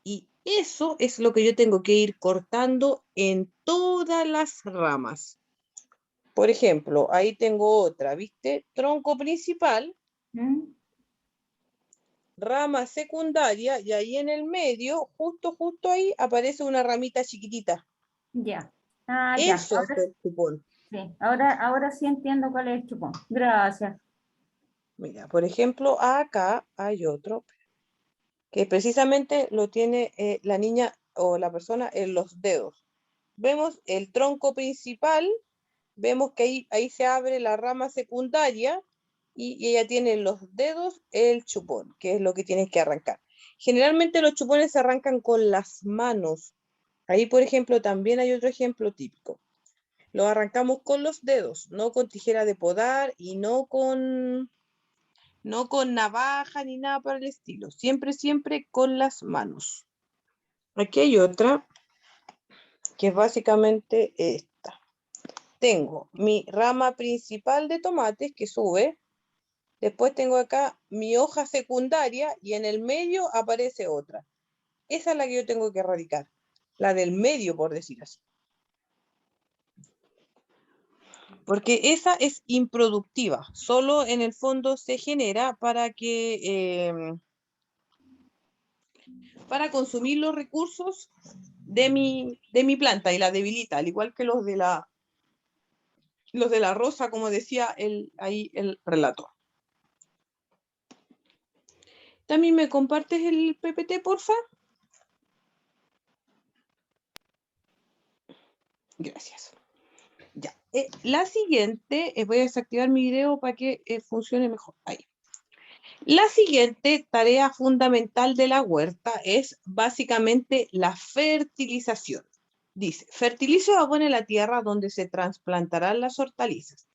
Y eso es lo que yo tengo que ir cortando en todas las ramas. Por ejemplo, ahí tengo otra, ¿viste? Tronco principal, rama secundaria, y ahí en el medio, justo ahí, aparece una ramita chiquitita. Ya. Eso es el chupón. Sí, ahora sí entiendo cuál es el chupón. Gracias. Mira, por ejemplo, acá hay otro que precisamente lo tiene la niña o la persona en los dedos. Vemos el tronco principal, vemos que ahí se abre la rama secundaria y ella tiene en los dedos el chupón, que es lo que tienes que arrancar. Generalmente los chupones se arrancan con las manos. Ahí, por ejemplo, también hay otro ejemplo típico. Lo arrancamos con los dedos, no con tijera de podar y no con navaja ni nada por el estilo. Siempre con las manos. Aquí hay otra, que es básicamente esta. Tengo mi rama principal de tomates que sube, Después tengo acá mi hoja secundaria y en el medio aparece otra. Esa es la que yo tengo que erradicar. La del medio, por decir así. Porque esa es improductiva. Solo en el fondo se genera para para consumir los recursos de mi planta y la debilita, al igual que los de la rosa, como decía ahí el relator. También me compartes el PPT, porfa. Gracias. Ya. La siguiente, voy a desactivar mi video para que funcione mejor. Ahí. La siguiente tarea fundamental de la huerta es básicamente la fertilización. Dice, fertiliza o abone la tierra donde se trasplantarán las hortalizas.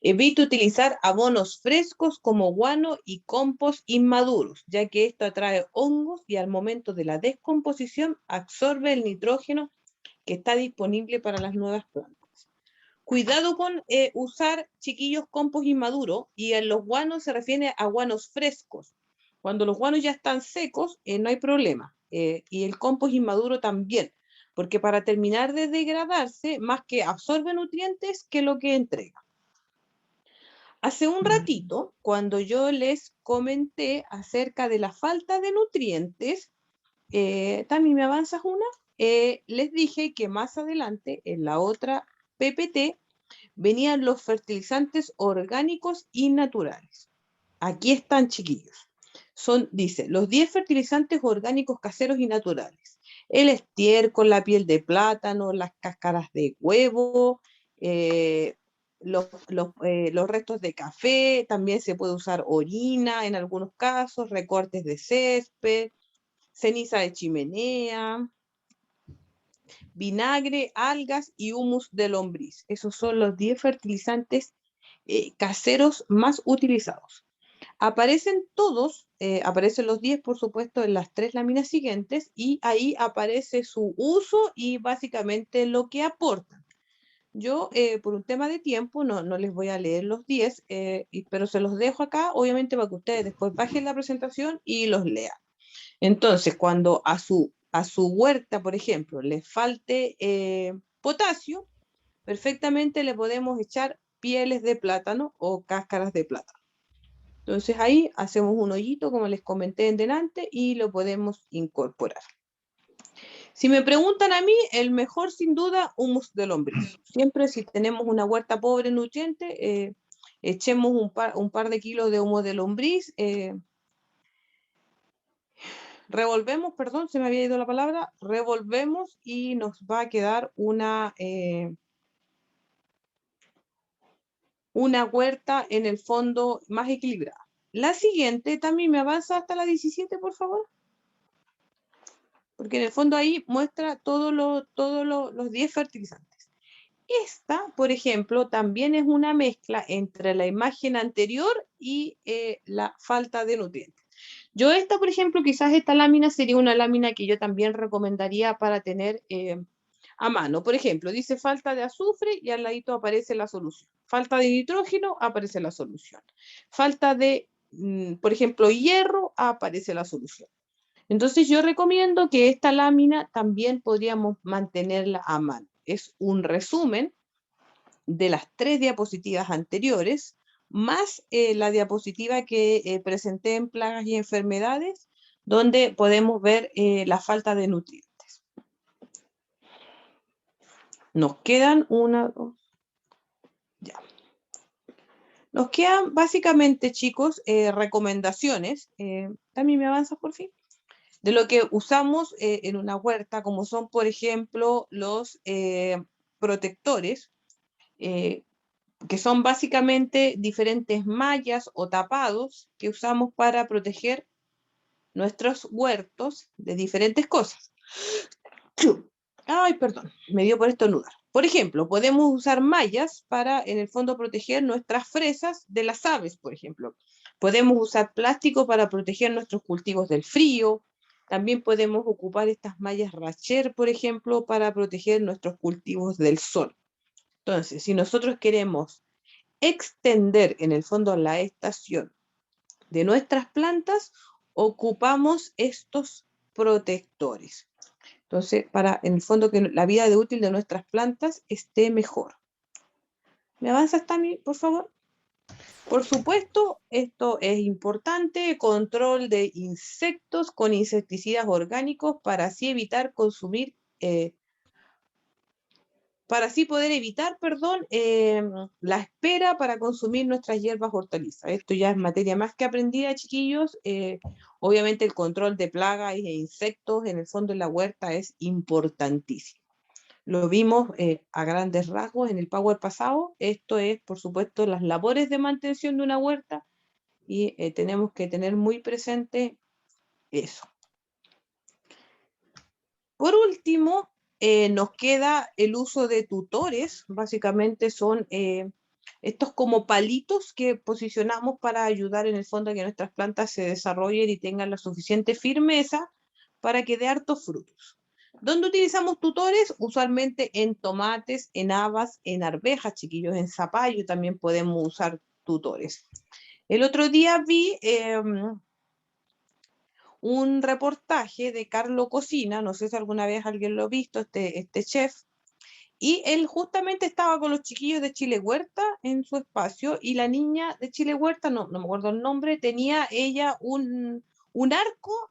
Evita utilizar abonos frescos como guano y compost inmaduros, ya que esto atrae hongos y al momento de la descomposición absorbe el nitrógeno que está disponible para las nuevas plantas. Cuidado con usar, chiquillos, compost inmaduro, y en los guanos se refiere a guanos frescos. Cuando los guanos ya están secos, no hay problema. Y el compost inmaduro también, porque para terminar de degradarse, más que absorbe nutrientes que lo que entrega. Hace un ratito, cuando yo les comenté acerca de la falta de nutrientes, Tami, ¿me avanzas una? Les dije que más adelante, en la otra PPT, venían los fertilizantes orgánicos y naturales. Aquí están, chiquillos. Dice, los 10 fertilizantes orgánicos caseros y naturales. El estiércol, la piel de plátano, las cáscaras de huevo, los restos de café, también se puede usar orina en algunos casos, recortes de césped, ceniza de chimenea, vinagre, algas y humus de lombriz. Esos son los 10 fertilizantes caseros más utilizados. Aparecen todos, aparecen los 10, por supuesto, en las 3 láminas siguientes, y ahí aparece su uso y básicamente lo que aportan. Yo, por un tema de tiempo, no les voy a leer los 10, pero se los dejo acá, obviamente, para que ustedes después bajen la presentación y los lean. Entonces, cuando a su huerta, por ejemplo, le falte potasio, perfectamente le podemos echar pieles de plátano o cáscaras de plátano. Entonces ahí hacemos un hoyito, como les comenté en delante, y lo podemos incorporar. Si me preguntan a mí, el mejor sin duda, humus de lombriz. Siempre si tenemos una huerta pobre en nutrientes, echemos un par de kilos de humus de lombriz, revolvemos, perdón, se me había ido la palabra, revolvemos y nos va a quedar una huerta en el fondo más equilibrada. La siguiente, también me avanza hasta la 17, por favor. Porque en el fondo ahí muestra todos los 10 fertilizantes. Esta, por ejemplo, también es una mezcla entre la imagen anterior y la falta de nutrientes. Yo esta, por ejemplo, quizás esta lámina sería una lámina que yo también recomendaría para tener a mano. Por ejemplo, dice falta de azufre y al ladito aparece la solución. Falta de nitrógeno, aparece la solución. Falta de, por ejemplo, hierro, aparece la solución. Entonces yo recomiendo que esta lámina también podríamos mantenerla a mano. Es un resumen de las 3 diapositivas anteriores, más la diapositiva que presenté en plagas y enfermedades, donde podemos ver la falta de nutrientes. Nos quedan ya. Nos quedan básicamente, chicos, recomendaciones. ¿También me avanzas por fin? De lo que usamos en una huerta, como son, por ejemplo, los protectores, que son básicamente diferentes mallas o tapados que usamos para proteger nuestros huertos de diferentes cosas. Ay, perdón, me dio por estornudar. Por ejemplo, podemos usar mallas para, en el fondo, proteger nuestras fresas de las aves, por ejemplo. Podemos usar plástico para proteger nuestros cultivos del frío. También podemos ocupar estas mallas racher, por ejemplo, para proteger nuestros cultivos del sol. Entonces, si nosotros queremos extender, en el fondo, la estación de nuestras plantas, ocupamos estos protectores. Entonces, para en el fondo que la vida de útil de nuestras plantas esté mejor. ¿Me avanzas, Tami, por favor? Por supuesto, esto es importante, control de insectos con insecticidas orgánicos para así evitar consumir, para así poder evitar, perdón, la espera para consumir nuestras hierbas hortalizas. Esto ya es materia más que aprendida, chiquillos. Obviamente el control de plagas e insectos en el fondo en la huerta es importantísimo. Lo vimos a grandes rasgos en el Power pasado. Esto es, por supuesto, las labores de mantención de una huerta y tenemos que tener muy presente eso. Por último, nos queda el uso de tutores. Básicamente son estos como palitos que posicionamos para ayudar en el fondo a que nuestras plantas se desarrollen y tengan la suficiente firmeza para que dé hartos frutos. ¿Dónde utilizamos tutores? Usualmente en tomates, en habas, en arvejas, chiquillos, en zapallo también podemos usar tutores. El otro día vi un reportaje de Carlo Cocina, no sé si alguna vez alguien lo ha visto, este chef, y él justamente estaba con los chiquillos de Chile Huerta en su espacio, y la niña de Chile Huerta, no me acuerdo el nombre, tenía ella un arco,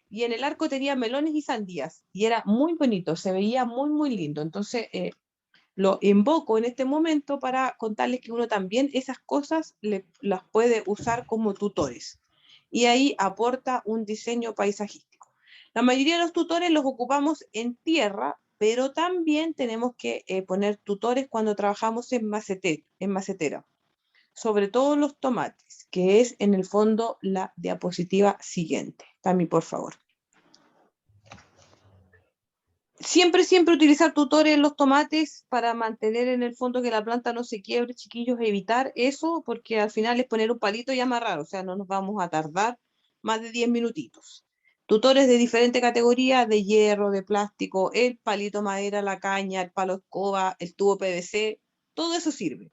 y en el arco tenía melones y sandías, y era muy bonito, se veía muy, muy lindo. Entonces, lo invoco en este momento para contarles que uno también esas cosas las puede usar como tutores. Y ahí aporta un diseño paisajístico. La mayoría de los tutores los ocupamos en tierra, pero también tenemos que poner tutores cuando trabajamos en macetera. Sobre todo los tomates, que es en el fondo la diapositiva siguiente. Tami, por favor. Siempre utilizar tutores en los tomates para mantener en el fondo que la planta no se quiebre, chiquillos, evitar eso, porque al final es poner un palito y amarrar, o sea, no nos vamos a tardar más de 10 minutitos. Tutores de diferente categoría, de hierro, de plástico, el palito madera, la caña, el palo escoba, el tubo PVC, todo eso sirve.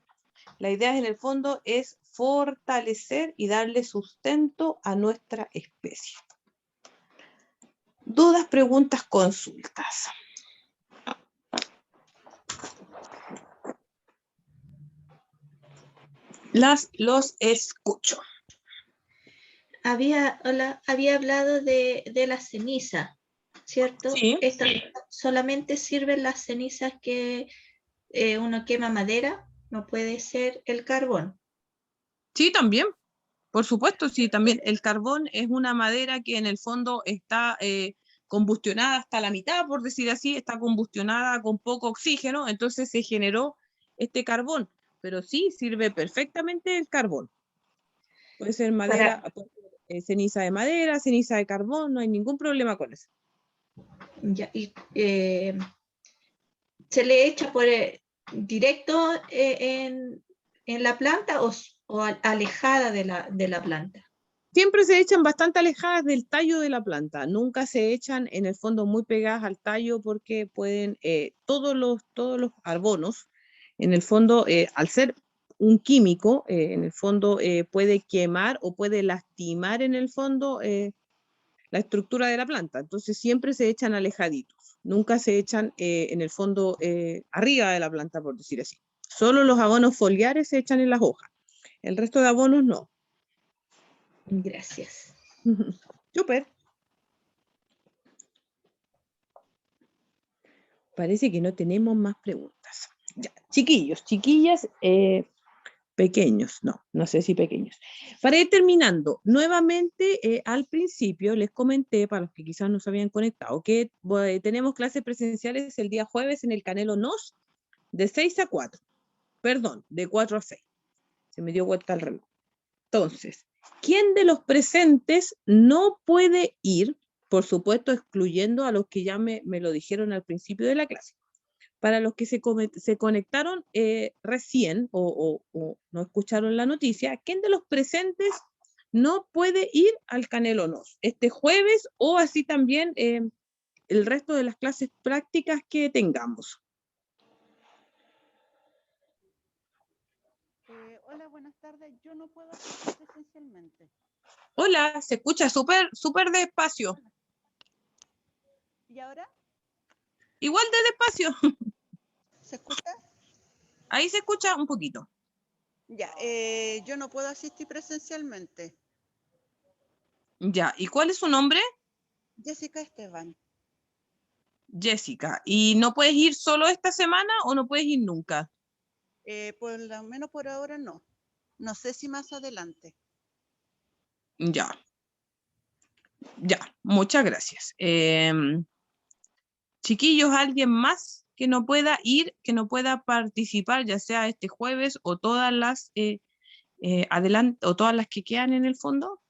La idea en el fondo es fortalecer y darle sustento a nuestra especie. Dudas, preguntas, consultas. Los escucho. Había hablado de la ceniza, ¿cierto? Sí. Estas solamente sirven las cenizas que uno quema madera, no puede ser el carbón. Sí, también. Por supuesto, sí, también. El carbón es una madera que en el fondo está combustionada hasta la mitad, por decir así, está combustionada con poco oxígeno, entonces se generó este carbón. Pero sí, sirve perfectamente el carbón. Puede ser madera, ceniza de madera, ceniza de carbón, no hay ningún problema con eso. Ya, y ¿se le echa por directo en la planta o alejada de la planta? Siempre se echan bastante alejadas del tallo de la planta, nunca se echan en el fondo muy pegadas al tallo porque pueden, todos los arbonos, en el fondo, al ser un químico, en el fondo puede quemar o puede lastimar en el fondo la estructura de la planta, entonces siempre se echan alejaditos, nunca se echan en el fondo arriba de la planta, por decir así. Solo los abonos foliares se echan en las hojas, el resto de abonos no. Gracias. Súper. Parece que no tenemos más preguntas. Ya. Chiquillos, chiquillas, pequeños, no sé si pequeños. Para ir terminando, nuevamente al principio les comenté, para los que quizás no se habían conectado, que tenemos clases presenciales el día jueves en el Canelo Nos de 6 a 4. Perdón, de 4 a 6. Se me dio vuelta el reloj. Entonces, ¿quién de los presentes no puede ir? Por supuesto, excluyendo a los que ya me lo dijeron al principio de la clase. Para los que se conectaron recién o no escucharon la noticia, ¿quién de los presentes no puede ir al Canelo Nos este jueves o así también el resto de las clases prácticas que tengamos? Hola, buenas tardes. Yo no puedo asistir presencialmente. Hola, se escucha súper, súper despacio. ¿Y ahora? Igual de despacio. ¿Se escucha? Ahí se escucha un poquito. Ya, yo no puedo asistir presencialmente. Ya, ¿y cuál es su nombre? Jessica Esteban. Jessica. ¿Y no puedes ir solo esta semana o no puedes ir nunca? Por lo menos por ahora no. No sé si más adelante. Ya. Ya, muchas gracias. Chiquillos, ¿alguien más que no pueda ir, que no pueda participar, ya sea este jueves o todas las o todas las que quedan en el fondo?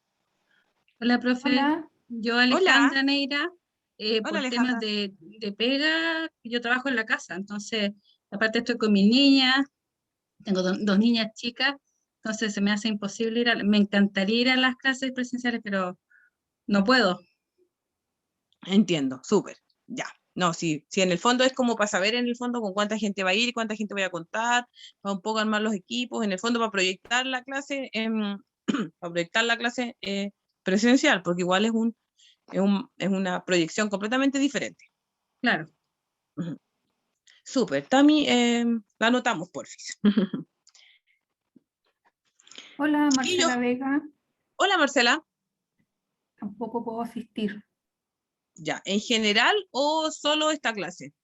Hola, profe. Hola. Yo, Hola. Alejandra Neira, Hola, por Alejandra. temas de pega, yo trabajo en la casa, entonces, aparte estoy con mis niñas, tengo dos niñas chicas, entonces se me hace imposible me encantaría ir a las clases presenciales, pero no puedo. Entiendo, súper, ya. No, sí, en el fondo es como para saber en el fondo con cuánta gente va a ir y cuánta gente voy a contar, para un poco armar los equipos, en el fondo para proyectar la clase, para proyectar la clase presencial, porque igual es una proyección completamente diferente. Claro. Súper, Tami, la anotamos, porfis. Hola, Chiquillos. Marcela Vega. Hola, Marcela. Tampoco puedo asistir. Ya, ¿en general o solo esta clase?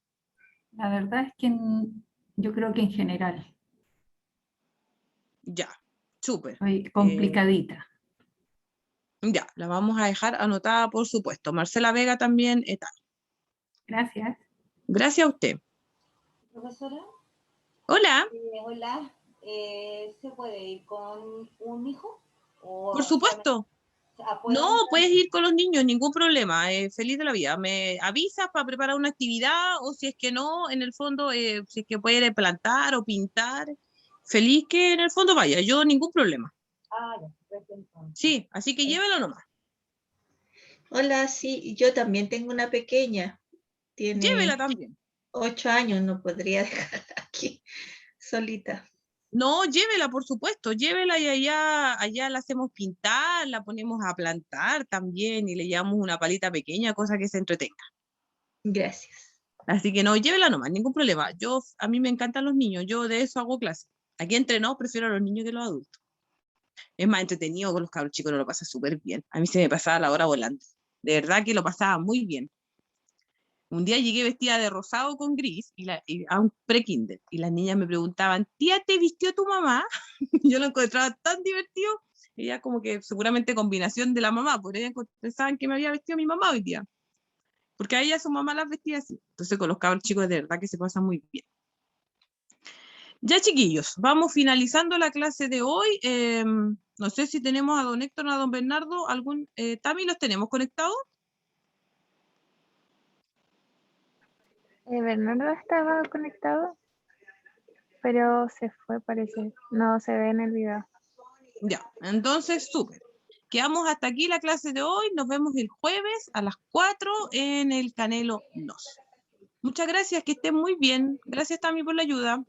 La verdad es que yo creo que en general. Ya, súper. Estoy complicadita. Ya, la vamos a dejar anotada, por supuesto. Marcela Vega también está. Gracias. Gracias a usted. Profesora. Hola. Hola. ¿Se puede ir con un hijo? Por supuesto. No, puedes ir con los niños, ningún problema. Feliz de la vida. Me avisas para preparar una actividad o si es que no, en el fondo, si es que puede plantar o pintar. Feliz que en el fondo vaya, yo ningún problema. Ah, ya, perfecto. Sí, así que llévelo nomás. Hola, sí, yo también tengo una pequeña. Llévela también. 8 años, no podría dejarla aquí solita. No, llévela, por supuesto, llévela y allá la hacemos pintar, la ponemos a plantar también y le llevamos una palita pequeña, cosa que se entretenga. Gracias. Así que no, llévela nomás, ningún problema. A mí me encantan los niños, yo de eso hago clase. Aquí entre nos prefiero a los niños que a los adultos. Es más entretenido con los cabros chicos, no lo pasa súper bien. A mí se me pasaba la hora volando. De verdad que lo pasaba muy bien. Un día llegué vestida de rosado con gris a un pre-kinder y las niñas me preguntaban, tía, ¿te vistió tu mamá? Yo lo encontraba tan divertido. Ella como que seguramente combinación de la mamá, por ellas pensaban que me había vestido mi mamá hoy día. Porque a ella su mamá las vestía así. Entonces con los cabros chicos de verdad que se pasa muy bien. Ya chiquillos, vamos finalizando la clase de hoy. No sé si tenemos a don Héctor o a don Bernardo. Tami, ¿los tenemos conectados? Bernardo estaba conectado, pero se fue, parece. No se ve en el video. Ya, entonces, súper. Quedamos hasta aquí la clase de hoy. Nos vemos el jueves a las 4 en el Canelo NOS. Muchas gracias, que estén muy bien. Gracias, Tami, por la ayuda.